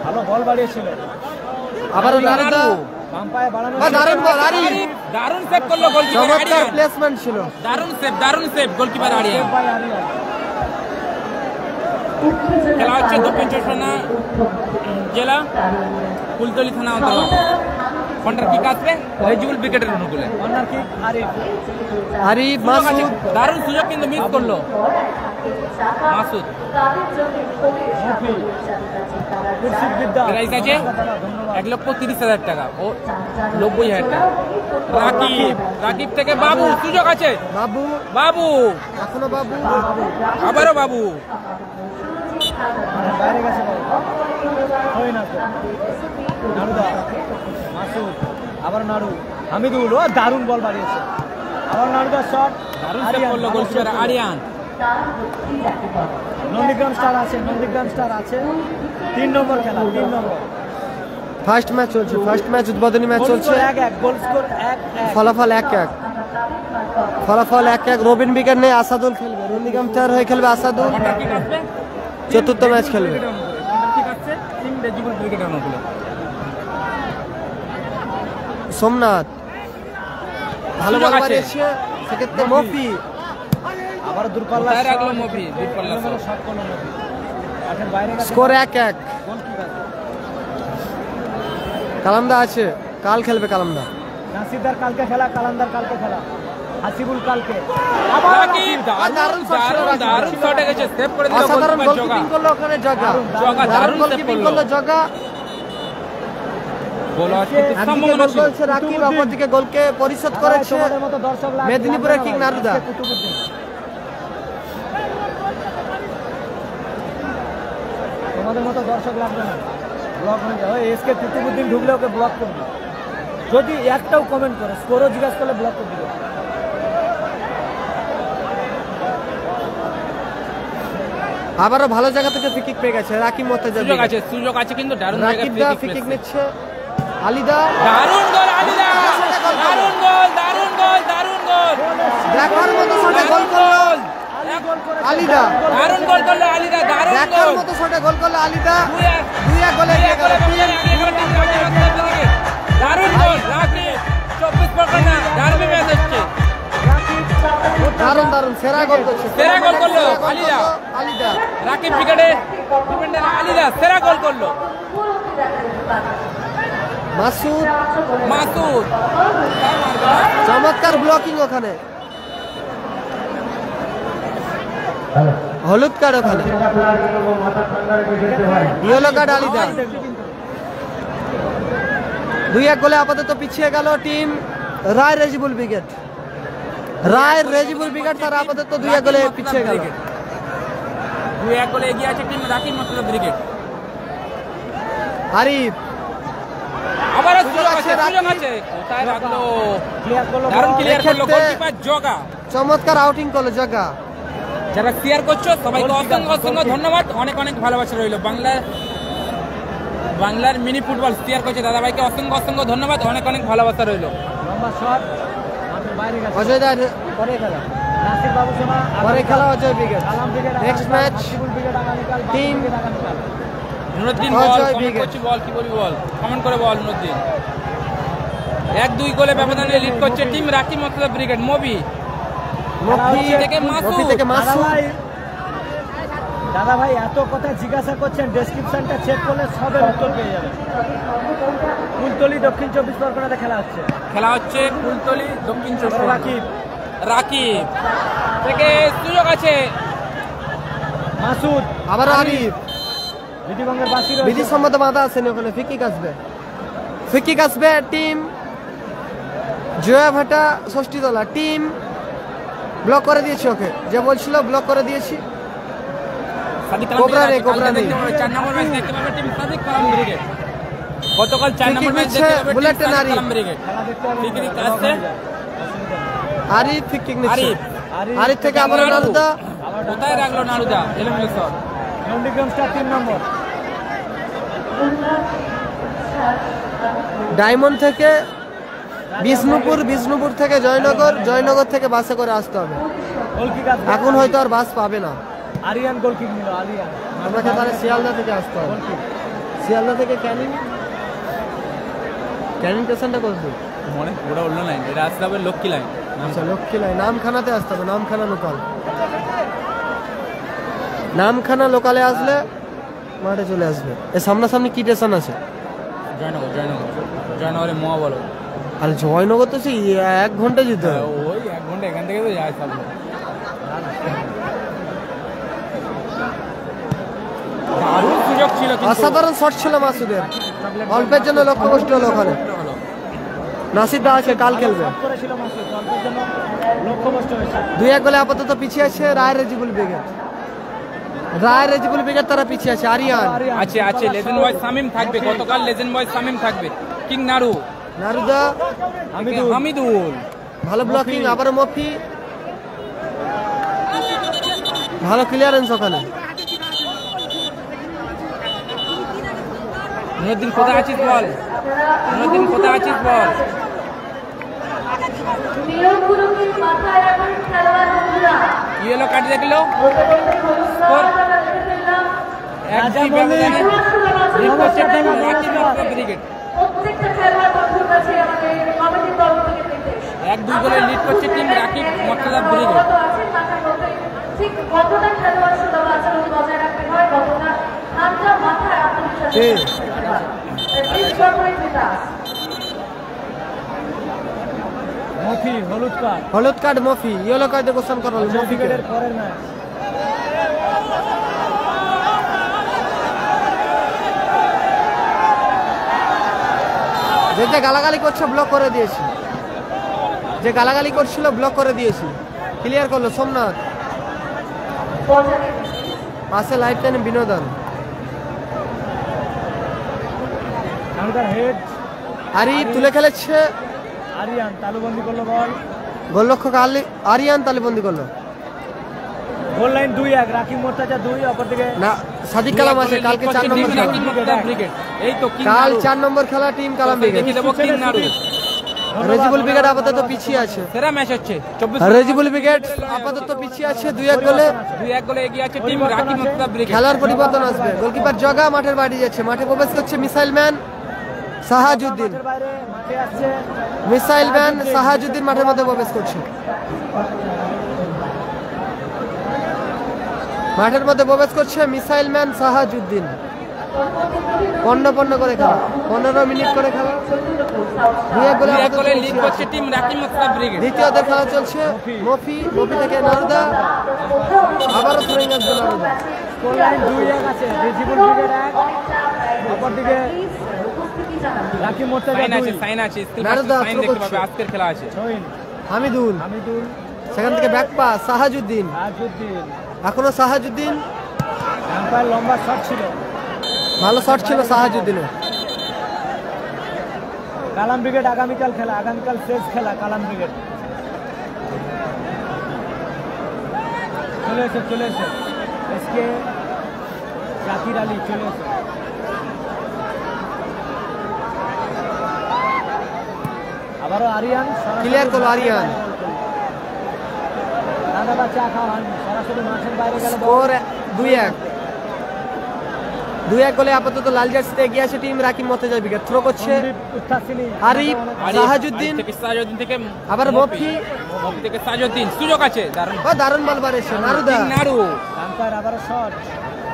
S4: ভালো বল বাড়িয়েছিল,
S1: আবারও নারুদা,
S4: বাম পায়ে বাড়ানো
S1: বা দারুণ বল আরিফ,
S5: আরিফ, দারুণ সেভ করলো গোলকিপার
S1: চমৎকার
S5: আরিয়ান,
S1: প্লেসমেন্ট ছিল।
S5: দারুণ save goalkeeper Aryan.
S4: Save by Aryan.
S5: খেলা হচ্ছে দক্ষিণ চব্বিশ পরগনা জেলা কুলতলি থানা অন্তর্গত। কন্টার কিক আসবে রেজিবুল ব্রিগেডের অনুকূলে।
S4: Corner kick Arif.
S1: আরিফ,
S5: সুযোগ আছে,
S1: মাসুদ,
S5: দারুণ সুযোগ কিন্তু মিস করলো মাসুদ।
S4: কুরশিদ বিদ্যা,
S5: প্রাইস আছে
S4: ধন্যবাদ।
S5: 1,30,000 টাকা ও 90,000 টাকা। রাকিব, রাকিব থেকে বাবু, সুযোগ আছে,
S1: বাবু,
S5: বাবু,
S1: এখনো বাবু,
S5: আবারও বাবু,
S4: বাইরে গেছে বল, হয় না তো। নাড়ুদা, মাসুদ, আবার নাড়ু, হামিদুল, ও দারুণ বল বাড়িয়েছে। আবার নাড়ুদার শট,
S5: দারুণ সেভ করলো গোলকিপার আরিয়ান।
S4: নন্দীগ্রাম স্টার আছে, নন্দীগ্রাম স্টার আছে। 3 নম্বর খেলা, 3 নম্বর।
S1: ফার্স্ট ম্যাচ চলছে, ফার্স্ট ম্যাচ উদ্বোধনী ম্যাচ
S4: গোল
S1: চলছে।
S4: Score 1-1, goal score 1-1।
S1: ফলাফল 1-1, ফলাফল 1-1। রবিন বিকেট নেই, আসাদুল খেলবে, নন্দীগ্রাম চার হয়ে খেলবে আসাদুল,
S5: কন্টার কিক আসবে
S1: চতুর্থ ম্যাচ খেলবে।
S5: কন্টার কিক আসছে টিম রেজিবুল ব্রিগেডের অনুকূলে।
S1: সোমনাথ ভালো
S5: সুযোগ
S1: বল
S5: আছে।
S1: বাড়িয়েছে, সেক্ষেত্রে মফি,
S4: আবার দূরপাল্লা
S5: কোথায় রাখলো মফি? দূরপাল্লা শট।
S4: শট করলো মফি। মাঠের বাইরে গেছে।
S1: স্কোর 1-1।
S4: গোল কিক আছে।
S1: কালামদা আছে, কাল খেলবে কালামদা।
S4: নাসিরদার কালকে খেলা, কালান্দার কালকে খেলা, হাসিবুল কালকে। আবার
S5: রাকিব, দারুণ
S1: দারুণ shot ছিল
S5: দারুণ
S1: রাকিব।
S5: দারুণ শটে গেছে, সেভ করে দিল
S1: অসাধারণ
S5: গোলকিপার জগা।
S1: গোলকিপিং করলো ওখানে জগা,
S5: জগা
S1: দারুণ
S5: দারুণ সেভ
S1: গোলকিপিং
S5: করলো।
S1: করলো জগা।
S5: গোল হওয়ার কিন্তু
S1: একদিকে
S5: সম্ভাবনা
S1: গোল
S5: ছিল।
S1: করেছে রাকিব, অপরদিকে গোলকে পরিশোধ করেছে
S4: তোমাদের মতো দর্শক লাগবে না।
S1: মেদিনীপুরের কিং নারুদা।
S4: কুতুবুদ্দিন। তোমাদের মতো দর্শক লাগবে না, ব্লক হয়ে যাবে। এসকে কুতুবুদ্দিন ঢুকলে ওকে ব্লক করবে, যদি একটাও কমেন্ট করে, স্কোরও জিজ্ঞাসা করলে ব্লক করে দিবে।
S1: আবারও ভালো জায়গা থেকে ফ্রি কিক পেয়ে গেছে রাকিব মোর্তাজা।
S5: সুযোগ আছে কিন্তু দারুণ জায়গায়
S1: রাকিব দা ফ্রি কিক নিচ্ছে, আলিদা,
S5: দারুণ গোল আলিদা, দারুণ গোল, দারুণ গোল, দারুণ গোল,
S1: দেখার মতো শটে গোল করলো আলিদা,
S5: দারুণ গোল করলো আলিদা, দারুণ
S1: দেখার
S5: গোল।
S1: মতো শটে গোল করলো আলিদা।
S5: 2-1
S1: গোলে এগিয়ে গেল টিম।
S5: দারুণ গোল রাকিব, 24 পরগনা ডার্বি ম্যাচ হচ্ছে।
S1: দারুণ দারুণ সেরা গোল করছে,
S5: সেরা গোল করলো
S1: সেরা গোল
S5: আলিদা।
S1: করলো আলিদা।
S5: রাকিব ক্রিকেটে ডিফেন্ডার আলিদা সেরা গোল করলো।
S1: মাসুদ,
S5: মাসুদ
S1: চমৎকার ব্লকিং ওখানে, হলুদ কার্ড ওখানে, ইয়েলো কার্ড আলিদা। 2-1 গোলে আপাতত পিছিয়ে গেল টিম রায় রেজিবুল ব্রিগেড। রায় রেজিবুল ব্রিগেড তারা আপাতত 2-1 গোলে পিছিয়ে গেল।
S5: 2-1 গোলে এগিয়ে আছে টিম রাকিব মোর্তাজা ব্রিগেড।
S1: আরিফ,
S5: আবারও
S1: সুযোগ
S5: সুযোগ
S1: আছে,
S5: আছে, সুযোগ
S1: রাকিব।
S5: আছে, কোথায় রাখলো?
S4: ক্লিয়ার করলো
S5: দারুণ ক্লিয়ার করলো
S1: এক্ষেত্রে-
S5: গোলকিপার জগা।
S1: চমৎকার আউটিং করলো জায়গা।
S5: যারা শেয়ার করছো সবাইকে অসংখ্য অসংখ্য ধন্যবাদ, অনেক অনেক ভালোবাসা রইলো। বাংলার মিনি ফুটবল শেয়ার করছে দাদাভাইকে অসংখ্য অসংখ্য ধন্যবাদ, অনেক অনেক ভালোবাসা রইলো।
S4: লম্বা শট মাঠের বাইরে গেছে।
S1: অজয় দা
S4: পরে খেলা নাসির বাবু সোনা
S1: পরে খেলা অজয় ব্রিগেড।
S4: কালাম ব্রিগেড
S1: নেক্সট ম্যাচ
S4: ব্রিগেড আগামীকাল
S1: টিম
S5: নুরুদ্দিন
S1: অজয়
S5: বল, কমেন্ট
S1: ব্রিগেড।
S5: করছি বল, কি বলি বল, কমেন্ট করে বল নুরুদ্দিন। 1-2 গোলে ব্যবধানে লিড করছে টিম রাকি মতলব ব্রিগেড। মফি থেকে মাসুদ।
S4: দাদা ভাই এত কথা জিজ্ঞাসা করছেন, ডেসক্রিপশনটা চেক করলে সবের উত্তর পেয়ে যাবেন। কুলতলি দক্ষিণ 24 পরগনাতে খেলা হচ্ছে
S5: কুলতলি দক্ষিণ 24 পরগনা। রাকিব থেকে সুযোগ আছে,
S4: মাসুদ
S1: আবার আরিফ।
S4: বিধিবঙ্গের বাসি
S1: বিধিসম্মত বাধা আছে না ওখানে। ফিকিক আসবে টিম জয়া ভাটা ষষ্ঠীতলা। টিম ব্লক করে দিয়েছি, ওকে যে বলছিল ব্লক করে দিয়েছি। কোবরা রে, কোবরা রে।
S5: 4 নম্বর ম্যাচ দেখতে পাবে টিম সাদিক কালাম ব্রিগেড। গতকাল 4 নম্বর ম্যাচ
S1: নিচ্ছে,
S5: দেখতে পাবে
S1: বুলেট
S5: টিম সাদিক
S1: নারী।
S5: কালাম ব্রিগেড। ফিকিক আসছে
S1: আরিফ ফিকিক নিচ্ছে।
S5: আরিফ
S1: আরিফ থেকে আবার নারুদা।
S5: কোথায় রাখলো নারুদা? এলোমেলো শট।
S4: নন্দীগ্রাম স্টার 3 নম্বর।
S1: ডায়মন্ড থেকে বিষ্ণুপুর থেকে জয়নগর থেকে বাসে করে আসতে হবে।
S4: গোলকিক আসবে
S1: এখন হয়তো আর বাস পাবে না,
S4: আরিয়ান গোলকিক নিল। আরিয়ান
S1: আমাকে তাহলে শিয়ালদা থেকে আসতে হবে। শিয়ালদা থেকে ক্যানিং স্টেশনটা করবে।
S5: মনে ওটা অন্য লাইন, এটা আসতে হবে লক্ষ্মী লাইন।
S1: আচ্ছা লক্ষ্মী লাই, নামখানাতে আসতে হবে। নামখানা লোকালে আসলে মাঠে চলে আসবে। এর সামনাসামনি কি স্টেশন আছে?
S5: জয়নগরে মোয়া বলো।
S1: আর জয়নগর তো সেই 1 ঘন্টা যেতে হবে।
S5: ওই 1 ঘন্টা এখান থেকে তো যায় সব। দারুণ সুযোগ ছিল কিন্তু।
S1: অসাধারণ শট ছিল মাসুদের, অল্পের জন্য লক্ষ্যভ্রষ্ট হলো ওখানে। নাসির দা আছে, কাল খেলবে।
S4: করেছিল মাসুদ, অল্পের জন্য লক্ষ্যভ্রষ্ট হয়েছে।
S1: 2-1 গোলে আপাতত পিছিয়ে আছে রায় রেজিবুল ব্রিগেড। তারা পিছিয়ে আছে। আরিয়ান
S5: আছে লেজেন্ড বয় শামিম থাকবে, গতকাল লেজেন্ড বয় শামিম থাকবে। কিং
S1: নারুদা
S5: হামিদুল
S1: ভালো ব্লকিং, আবারও মফি ভালো ক্লিয়ারেন্স ওখানে।
S5: নুরুদ্দিন কোথায় আছিস বল,
S2: নিয়মগুলোকে মাথায় রাখুন খেলোয়াড় বন্ধুরা।
S5: ইয়েলো কার্ড দেখলো
S2: প্রত্যেকটা খেলোয়াড় বন্ধুর কাছে আমাদের কমিটির তরফ থেকে নির্দেশ।
S5: 1-2 গোলে লিড করছে টিম রাকিব মতলব ব্রিগেড।
S2: ঠিক কতটা খেলোয়াড় সুলভ আচরণ বজায় রাখতে হয়, কতটা ঠান্ডা মাথায় আত্মবিশ্বাস।
S4: মফি
S1: হলুদ কার্ড মফি, ইয়েলো কার্ডে ঘোষণা করা হলো মফিকে।
S4: ক্রিকেটের পরের ম্যাচ।
S1: যে গালাগালি করছে ব্লক করে দিয়েছি, যে গালাগালি করছিল ব্লক করে দিয়েছি। ক্লিয়ার করলো সোমনাথ। পাশে লাইফ টাইম বিনোদন।
S4: হেড
S1: আরিফ তুলে খেলেছে,
S4: আরিয়ান তালুবন্দি করলো বল।
S1: গোলরক্ষক আরিয়ান তালুবন্দি করলো।
S4: গোল লাইন 2-1, রাকিব মোর্তাজা 2, অপরদিকে
S1: না সাদিক কালাম আছে। কালকে 4 নম্বর খেলা।
S5: এই তো
S1: কাল 4 নম্বর খেলা টিম কালাম ব্রিগেড। রেজিবুল ব্রিগেড আপাতত পিছিয়ে আছে।
S5: সেরা ম্যাচ হচ্ছে 24।
S1: রেজিবুল ব্রিগেড আপাতত পিছিয়ে আছে 2-1 গোলে।
S5: 2-1 গোলে এগিয়ে আছে টিম রাকিব মতলব ব্রিগেড।
S1: খেলার পরিবর্তন আসবে। গোলকিপার জগা মাঠের বাইরে যাচ্ছে, মাঠে প্রবেশ করছে মিসাইল ম্যান সাহাজউদ্দিন।
S4: বাইরে মাঠে আসছে
S1: মিসাইল ম্যান সাহাজউদ্দিন মাঠের মধ্যে প্রবেশ করছে। মাঠের মধ্যে প্রবেশ করছে মিসাইল ম্যান সাহাজউদ্দিন। 15 করে খেলা, 15 মিনিট করে খেলা।
S5: 2-1 গোলে লিড করছে টিম রাকিব মতলব ব্রিগেড।
S1: দ্বিতীয়তে খেলা চলছে মফি থেকে নারুদা, আবারও থ্রোয়িং আসবে নারুদা।
S4: গোল লাইন 2-1 আছে, রেজিবুল ব্রিগেড 1, অপরদিকে রাকিব মোর্তাজা 2।
S5: সাইন আছে
S1: নারুদা
S5: সাইন
S1: থ্রো
S5: দেখতে
S1: করছে।
S5: পাবে, আজকের খেলা আছে।
S1: হামিদুল সেখান থেকে ব্যাক পাস সাহাজউদ্দিন। এখনো সাহাজউদ্দিন,
S4: আম্পায়ার লম্বা শট ছিল,
S1: ভালো শট ছিল সাহাজউদ্দিনের।
S4: কালাম ব্রিগেড আগামীকাল খেলা, আগামীকাল শেষ খেলা কালাম ব্রিগেড। চলে এসে এসকে জাকির আলী চলে এসে আবারও আরিয়ান
S1: ক্লিয়ার করলো আরিয়ান।
S4: দাদা বাচ্চা খাওয়া হয়নি, সরাসরি মাঠের বাইরে গেল।
S1: স্কোর 2-1। 2-1 গোলে আপাতত লাল জার্সিতে এগিয়ে আছে team Rakib Mortaza. Wicket throw করছে আরিফ, সাহাজউদ্দিন
S5: থেকে
S1: আবার মফি
S5: থেকে সাহাজউদ্দিন, সুযোগ আছে দারুণ।
S1: দারুণ বল বাড়েছে নারুদা।
S5: নাড়ু
S4: আম্পায়ার আবারও শট,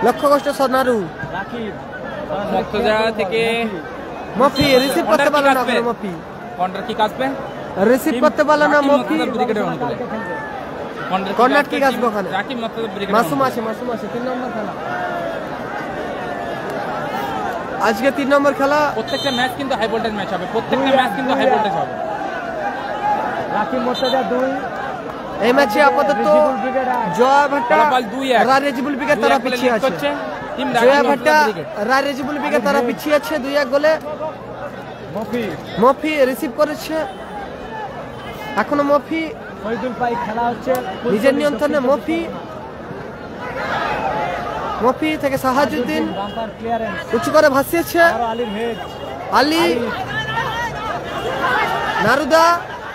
S1: লক্ষ্য কষ্ট শট নারু।
S4: রাকিব
S5: মর্তজা থেকে
S1: মফি রিসিভ করতে পারলো না মফি,
S5: কর্নার কিক আসবে,
S1: রিসিভ করতে পারলো না মফি।
S5: ব্রিগেডের অনুকূলে
S1: কর্নার কিক আসবে ওখানে।
S5: রাকিব মর্তজা ব্রিগেড
S1: মাসুম আছে 3 নম্বর খেলা। আজকে 3 নম্বর খেলা।
S5: প্রত্যেকটা ম্যাচ কিন্তু হাই ভোল্টেজ ম্যাচ হবে, প্রত্যেকটা ম্যাচ কিন্তু হাই ভোল্টেজ হবে।
S4: রাকিব মর্তজা 2।
S1: এই ম্যাচে আপাতত জয়া ভাট্টা
S5: ফলাফল 2-1।
S1: রাজেবুল বিকে তারা পিছিয়ে আছে। জয়া ভাট্টা রাজেবুল বিকে তারা পিছিয়ে আছে 2-1 গোলে। মফি রিসিভ করেছে, এখনো মফি
S4: শহীদুল পাই খেলা হচ্ছে
S1: নিজের নিয়ন্ত্রণে। মফি থেকে সাহাজউদ্দিন
S4: বাম্পার ক্লিয়ারেন্স,
S1: উঁচু করে ভাসিয়েছে
S4: আলির হেড,
S1: আলী নারুদা।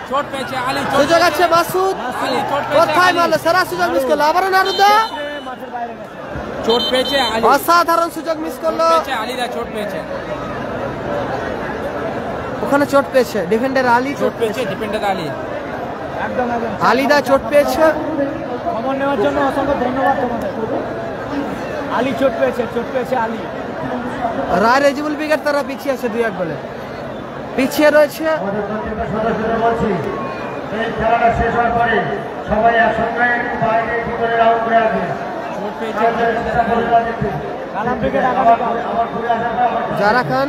S5: চোট পেয়েছে আলী,
S1: সুযোগ আছে মাসুদ,
S5: আলী চোট
S1: কোথায়
S5: পেয়েছে,
S1: মারলো সেরা সুযোগ মিস করলো। আবার নারুদা
S4: মাঠের বাইরে গেছে।
S5: চোট পেয়েছে আলী,
S1: অসাধারণ সুযোগ মিস করলো।
S5: আলীরা চোট পেয়েছে,
S1: ওখানে চোট পেয়েছে ডিফেন্ডার আলী,
S5: চোট পেয়েছে ডিফেন্ডার আলী।
S4: একদম
S1: আলিদা চোট পেয়েছে।
S4: খবর নেওয়ার জন্য অসংখ্য ধন্যবাদ তোমাদের। আলী চোট পেয়েছে আলী।
S1: রায় রেজিবুল বিকেট তারা পিছিয়ে আছে 2-1 গোলে, পিছিয়ে রয়েছে।
S3: আমাদের প্রত্যেকটা সদস্যদের বলছি, এই খেলাটা শেষ হওয়ার পরে সবাই একসঙ্গে একটু বাইরে ভিতরে রাউন্ড করে আসবে।
S5: চোট পেয়েছে
S4: কালাম ব্রিগেড
S3: আমার ঘুরে আসাটা আমার
S1: যারা খান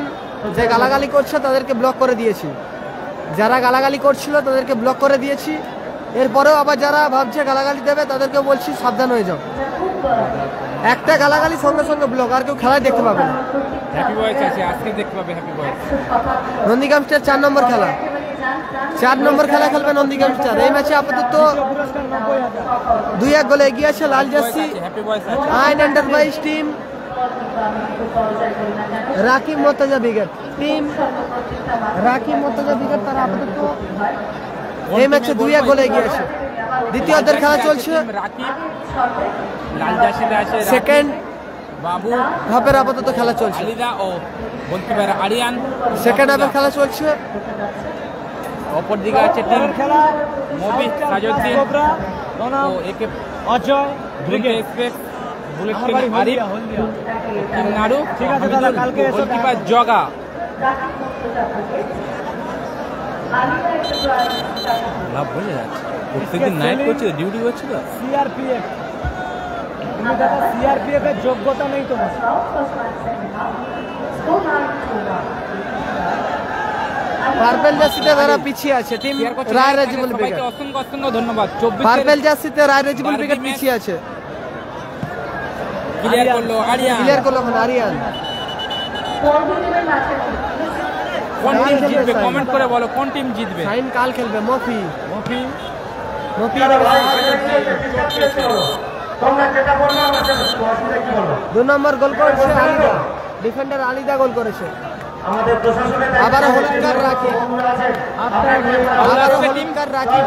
S1: যে গালাগালি করছে তাদেরকে ব্লক করে দিয়েছি, যারা গালাগালি করছিল তাদেরকে ব্লক করে দিয়েছি। এরপরেও আবার যারা ভাবছে গালাগালি দেবে তাদেরকে বলছি সাবধান হয়ে যাও। একটা গালাগালি সঙ্গে সঙ্গে ব্লক, আর কেউ খেলায় দেখতে পাবে না।
S5: হ্যাপি বয়েস আছে, আজকে দেখতে পাবে হ্যাপি বয়েস।
S1: নন্দীগ্রাম স্টার 4 নম্বর খেলা, 4 নম্বর খেলা খেলবে নন্দীগ্রাম স্টার। এই ম্যাচে আপাতত 2-1 গোলে এগিয়ে আছে লাল জার্সি
S5: হ্যাপি বয়েস আছে,
S1: আইন এন্টারপ্রাইজ টিম। রাকিব মর্তজা বিকেট টিম, রাকিব মর্তজা বিকেট তারা আপাতত এই ম্যাচে 2-1 গোলে এগিয়ে আছে। দ্বিতীয় অর্ধের খেলা চলছে।
S5: রাকিব লাল জার্সিতে আছে,
S1: সেকেন্ড
S5: বাবু
S1: হাফের আপাতত খেলা চলছে।
S5: আলিদা ও বলতে পারে আরিয়ান।
S1: সেকেন্ড হাফের খেলা চলছে।
S5: অপর দিকে আছে টিম
S4: খেলা
S5: মবি, সাজউদ্দিন ও একে
S4: অজয়
S5: ব্রিগেড এক্সপ্রেস, বুলেট
S4: আমার
S5: টিম
S4: বাড়ি
S5: আরিফ,
S4: হলদিয়া।
S5: টিম নাড়ু।
S4: ঠিক আছে দাদা, কালকে এসো।
S5: গোলকিপার জগা। লাভ বোঝা যাচ্ছে, প্রত্যেকদিন নাইট করছে, ডিউটি করছে তো।
S4: সিআরপিএফ, তুমি দাদা সিআরপিএফ এর যোগ্যতা নেই তোমার।
S1: পার্পেল জার্সিতে তারা পিছিয়ে আছে টিম রায় রেজিবুল বিকেট।
S5: সবাইকে অসংখ্য অসংখ্য ধন্যবাদ। 24
S1: পার্পেল জার্সিতে রায় রেজিবুল বিকেট পিছিয়ে আছে।
S5: ক্লিয়ার করলো আরিয়ান।
S1: ক্লিয়ার করলো ওখানে আরিয়ান।
S5: কোন টিম জিতবে কমেন্ট করে বলো, কোন টিম জিতবে।
S1: সাইন কাল খেলবে মফি।
S5: মফি
S3: তোমরা যেটা বললো আমার সাথে অসুবিধা কি বলো?
S1: 2 নম্বর গোল করেছে আলিদা, ডিফেন্ডার আলিদা গোল করেছে।
S3: আমাদের প্রশাসনের
S1: আবারও হলুদকার রাকিব, আবারও হলুদকার রাকিব।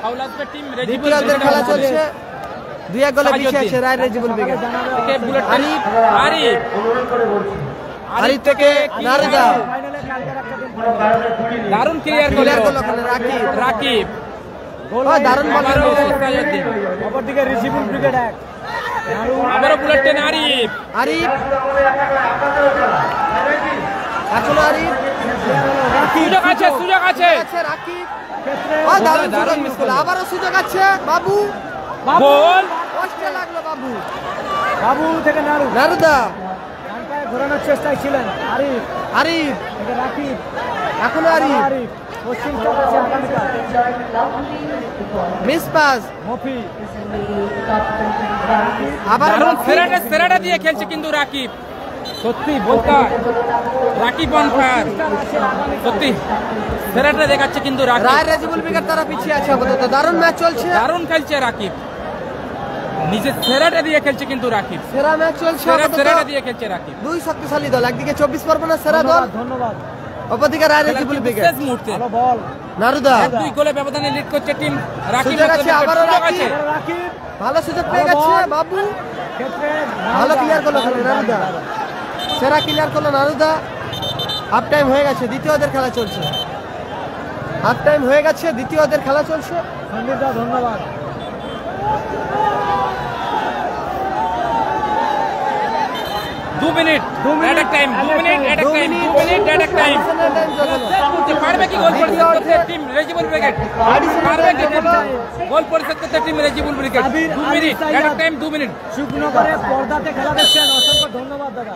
S5: ফাউল আসবে টিম
S1: দ্বিতীয় অর্ধের খেলা চলছে। 2-1 গোলে পিছিয়ে আছে রায় রেজিবুল বিকেট।
S5: বুলেট
S1: আরিফ,
S5: আরিফ
S3: অনুরোধ করে বলছি,
S1: আরিফ থেকে নারুদা।
S5: দারুণ ক্লিয়ার
S1: ক্লিয়ার
S5: করলো
S1: করলো ওখানে রাকিব।
S5: রাকিব।
S1: দারুণ বল
S5: আবারও
S1: খেলেছে।
S5: সাজউদ্দিন,
S4: অপরদিকে রিজিবুল ব্রিগেড 1।
S5: আবারও বুলেট টেন আরিফ।
S1: আরিফ, এখনো আরিফ।
S5: সুযোগ আছে, সুযোগ আছে।
S1: রাকিব, দারুণ সুযোগ মিস করলো। আবারও সুযোগ আছে বাবু।
S5: গোল।
S1: কষ্টে লাগলো বাবু।
S4: বাবু থেকে নাড়ু,
S1: নারুদা,
S4: ডান পায়ে ঘোরানোর চেষ্টায় ছিলেন আরিফ।
S1: আরিফ,
S4: থেকে রাকিব,
S1: এখনো আরিফ।
S4: আরিফ পশ্চিম চলছে আগামীকাল।
S1: Miss pass.
S4: মফি,
S1: আবার
S5: দারুণ
S1: মফি।
S5: সেরাটা দিয়ে খেলছে কিন্তু রাকিব।
S4: সত্যি
S5: বলতে রাকিব অন ফায়ার, সত্যি সেরাটা দেখাচ্ছে কিন্তু রাকিব।
S1: রায় রেজিবুল বিকেট তারা পিছিয়ে আছে আপাতত। দারুণ ম্যাচ চলছে।
S5: দারুণ খেলছে রাকিব। নিজের সেরাটা দিয়ে খেলছে কিন্তু রাকিব,
S1: সেরা ম্যাচ চলছে
S5: সেরাটা দিয়ে খেলছে রাকিব।
S1: দুই শক্তিশালী দল, একদিকে 24 পরগনার সেরা দল,
S4: ধন্যবাদ।
S1: অপরদিকে রায় রেজিবুল ব্রিগেড।
S5: শেষ মুহূর্তে
S4: ভালো বল।
S1: নারুদা
S5: 2 গোলে ব্যবধানে লিড করছে টিম রাকিব।
S1: সুযোগ আছে, আবারও
S5: সুযোগ
S1: রাকিব।
S5: আছে।
S4: রাকিব
S1: ভালো সুযোগ পেয়ে গেছে বাবু,
S4: ক্ষেত্রে
S1: ভালো ক্লিয়ার করলো নারুদা, সেরা ক্লিয়ার করলো নারুদা। হাফ টাইম হয়ে গেছে, দ্বিতীয়দের খেলা চলছে। হাফ টাইম হয়ে গেছে, দ্বিতীয়দের খেলা চলছে।
S4: সন্দীপ দা ধন্যবাদ।
S5: 2 মিনিট এট আ টাইম, 2 মিনিট এট আ টাইম, 2 মিনিট এট আ টাইম। পারবে কি গোল পরিশোধ করতে টিম রেজিবুল ব্রিগেড? পারবে কি গোল পরিশোধ করতে টিম রেজিবুল ব্রিগেড? 2 মিনিট এট আ টাইম, 2 মিনিট।
S4: শুকনো করে পর্দাতে খেলা দেখছেন, অসংখ্য ধন্যবাদ দাদা।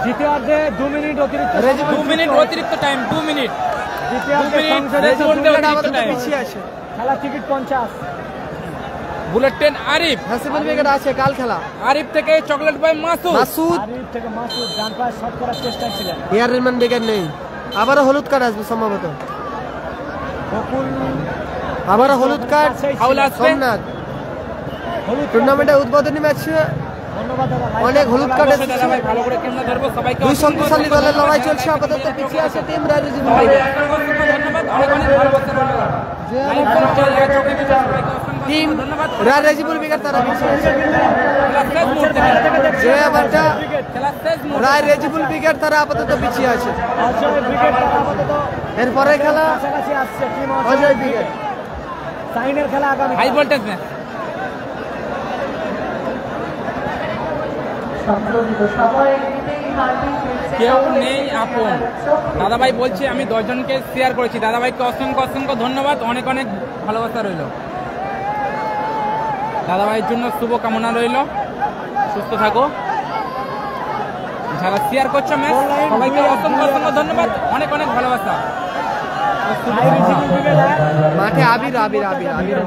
S4: দ্বিতীয়ার্ধে 2 মিনিট অতিরিক্ত,
S5: 2 মিনিট অতিরিক্ত টাইম, 2 মিনিট।
S4: দ্বিতীয়ার্ধে
S5: 2 মিনিট
S4: সংসদে
S1: পিছিয়ে আছে।
S4: খেলা ticket 50।
S5: Bullet train Arif,
S1: Hasibul brigade আছে কাল খেলা।
S5: আরিফ থেকে চকলেট বয় মাসুদ।
S1: মাসুদ
S4: আরিফ থেকে মাসুদ ডান পায়ে শট করার চেষ্টা ছিলেন।
S1: এয়ার রেলম্যান ব্রিগেড নেই, আবারও হলুদ কার্ড আসবে সম্ভবত,
S4: বকুল
S1: আবারও হলুদ কার্ড।
S5: ফাউল আসবে।
S1: সোমনাথ
S4: হলুদ
S1: টুর্নামেন্টের উদ্বোধনী ম্যাচে
S4: ধন্যবাদ দাদা।
S1: অনেক হলুদ কার্ড
S5: অবশ্যই
S1: এসেছে।
S5: দাদা ভাই ভালো করে ক্যামেরা ধরবো সবাইকে।
S1: দুই শক্তিশালী দলের লড়াই চলছে, আপাতত পিছিয়ে আছে টিম রায় রেজিবুল ব্রিগেড।
S5: ধন্যবাদ, অনেক অনেক ভালোবাসা ধন্যবাদ। লাইভ ফলো করে যারা চোখে দিচ্ছে সবাইকে অসংখ্য
S1: টিম
S5: ধন্যবাদ।
S1: রায় রেজিবুল ব্রিগেড তারা পিছিয়ে আছে।
S5: খেলা শেষ মুহূর্তে,
S1: জয়া বাটা
S5: খেলা শেষ মুহূর্তে।
S1: রায় রেজিবুল ব্রিগেড তারা আপাতত পিছিয়ে আছে।
S4: অজয় ব্রিগেড তারা আপাতত
S1: এরপরে খেলা
S4: কাছাকাছি আসছে। Team
S1: Ajay brigade.
S4: সাইনের খেলা আগামী।
S5: High voltage match. কেউ নেই আপন। দাদাভাই বলছে আমি 10 জনকে শেয়ার করেছি, দাদাভাইকে অসংখ্য অসংখ্য ধন্যবাদ, অনেক অনেক ভালোবাসা রইল। দাদাভাইয়ের জন্য শুভ কামনা রইল, সুস্থ থাকো। যারা শেয়ার করছো ম্যাচ সবাইকে অসংখ্য অসংখ্য ধন্যবাদ, অনেক অনেক ভালোবাসা।
S1: মাঠে আবির আবির আবির আবির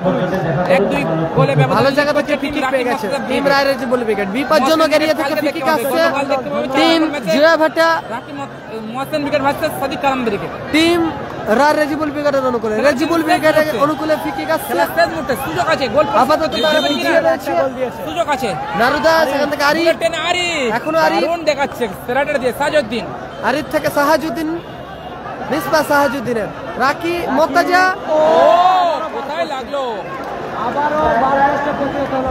S5: 1-2 গোলে ব্যবধান।
S1: ভালো জায়গা থেকে ফ্রি পেয়ে গেছে টিম রায় রেজিবুল ব্রিগেড। বিপজ্জনক এরিয়া থেকে ফ্রি কিক আসছে টিম জয়া ভাটা।
S5: রাকিব মোহাসেন ব্রিগেড ভার্সেস সাদিক কালাম ব্রিগেড।
S1: টিম রায় রেজিবুল ব্রিগেডের অনুকূলে, রেজিবুল ব্রিগেডের অনুকূলে ফ্রি কিক আসছে।
S5: খেলা শেষ মুহূর্তে, সুযোগ আছে গোল পরিশোধ
S1: আপাতত
S5: করতে।
S1: তারা
S5: জীবন
S1: পিছিয়ে
S5: কিনা?
S1: রয়েছে।
S5: সুযোগ আছে।
S1: নারুদা সেখান থেকে আরিফ,
S5: বুলেট ট্রেন আরিফ,
S1: এখনো আরিফ।
S5: দারুণ দেখাচ্ছে সেরাটা দিয়ে সাজউদ্দিন।
S1: আরিফ থেকে সাহাজুদ্দিন, মিসবা সাহাজুদ্দিনের রাকি মোর্তাজা।
S5: ও কোথায় লাগলো?
S4: আবারও বারোটা পর্যন্ত হলো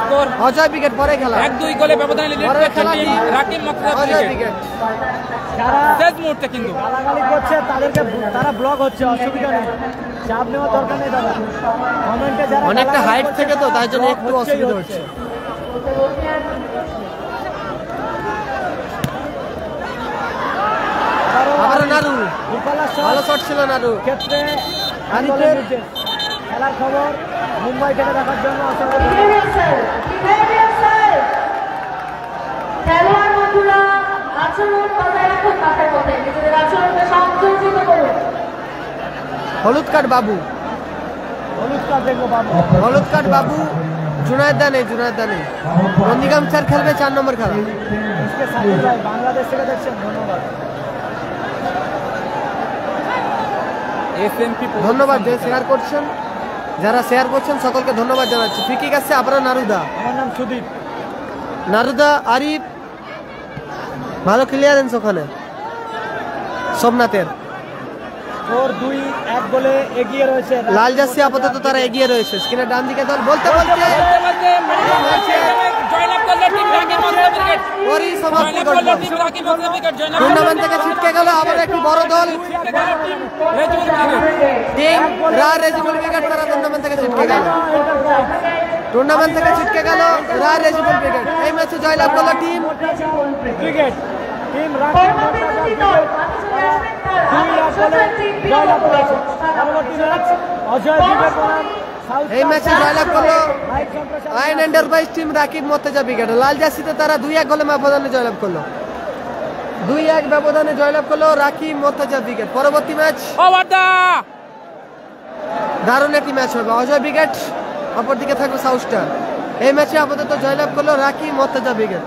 S5: স্কোর
S1: অজয় ব্রিগেড পরে খেলা।
S5: 1-2 গোলে ব্যবধানে লিড
S1: পরের
S5: করছে
S1: খেলা
S5: টিম
S1: কি?
S5: রাকিব মোর্তাজা
S1: অজয়
S5: ব্রিগেড।
S1: ব্রিগেড
S4: যারা
S5: শেষ মুহূর্তে কিন্তু
S4: গালাগালি করছে তাদেরকে তারা ব্লক হচ্ছে, অসুবিধা নেই, চাপ নেওয়ার দরকার নেই দাদা। কমেন্টে যারা
S1: অনেকটা
S4: গালাগালি
S1: হাইট
S4: করছে,
S1: থেকে তো তাই জন্য
S4: block
S1: একটু
S4: হচ্ছেই
S1: অসুবিধা হচ্ছে। আবারও নারু,
S4: রূপালা শট
S1: ভালো শট ছিল নারু।
S4: ক্ষেত্রে
S1: আরিফের-
S4: আন্দোলনের নির্দেশ। খেলার খবর মুম্বাই থেকে দেখার জন্য অসংখ্য ধন্যবাদ।
S2: খেলোয়াড় বন্ধুরা আচরণ বজায় রাখুন, মাঠের মধ্যে নিজেদের আচরণকে সংযোজিত করুন।
S1: হলুদ কার্ড বাবু,
S4: হলুদ কার্ড দেখবো বাবু।
S1: হলুদ কার্ড বাবু। জুনায়েদ দা নেই, জুনায়েদ দা নেই। নন্দীগ্রাম স্যার খেলবে 4 নম্বর খেলা।
S4: এসকে সাকিব ভাই বাংলাদেশ থেকে দেখছেন, ধন্যবাদ।
S5: এসএমপি
S1: ধন্যবাদ যে শেয়ার করছেন, যারা শেয়ার করছেন সকলকে ধন্যবাদ জানাচ্ছি। ফ্রি কিক আসছে আবারও নারুদা,
S4: আমার নাম সুদীপ।
S1: নারুদা আরিফ, ভালো ক্লিয়ারেন্স ওখানে সোমনাথের।
S4: স্কোর 2-1 গোলে এগিয়ে রয়েছে
S1: লাল জার্সি আপাতত তারা এগিয়ে রয়েছে। স্ক্রিনের ডান দিকে দল বলতে বলতে
S5: জয়লাভ করলো টিম রাকিব মোর্তাজা ব্রিগেড।
S1: পরই সমাপ্তি
S5: জয়লাভ করলো
S1: ঘটল।
S5: Team Rakib Mortaza brigade. জয়লাভ
S1: টুর্নামেন্ট থেকে ছিটকে গেল আবার একটি বড় দল
S5: রেজিবুল ব্রিগেড।
S1: টিম রায় রেজিবুল ব্রিগেড তারা টুর্নামেন্ট থেকে ছিটকে গেল। টুর্নামেন্ট থেকে ছিটকে গেল রায় রেজিবুল ব্রিগেড। এই ম্যাচে জয়লাভ করলো team
S4: cricket team Rakib Mortaza brigade. 2-1 গোলে জয়লাভ করেছে। পরবর্তী ম্যাচ অজয় ব্রিগেড বনাম সাউথ।
S1: এই ম্যাচে জয়লাভ করলো
S4: লাইভ সম্প্রচার
S1: Ayan enterprise team Rakib Mortaza brigade. লাল জার্সিতে তারা 2-1 গোলে ব্যবধানে জয়লাভ করলো। 2-1 ব্যবধানে জয়লাভ করলো রাকিব মোর্তাজা ব্রিগেড। পরবর্তী ম্যাচ
S5: ওভারদা
S1: দারুণ একটি ম্যাচ হবে। অজয় ব্রিগেড অপরদিকে থাকবে সাউথ স্টার। এই ম্যাচে আপাতত জয়লাভ করলো রাকিব মোর্তাজা ব্রিগেড।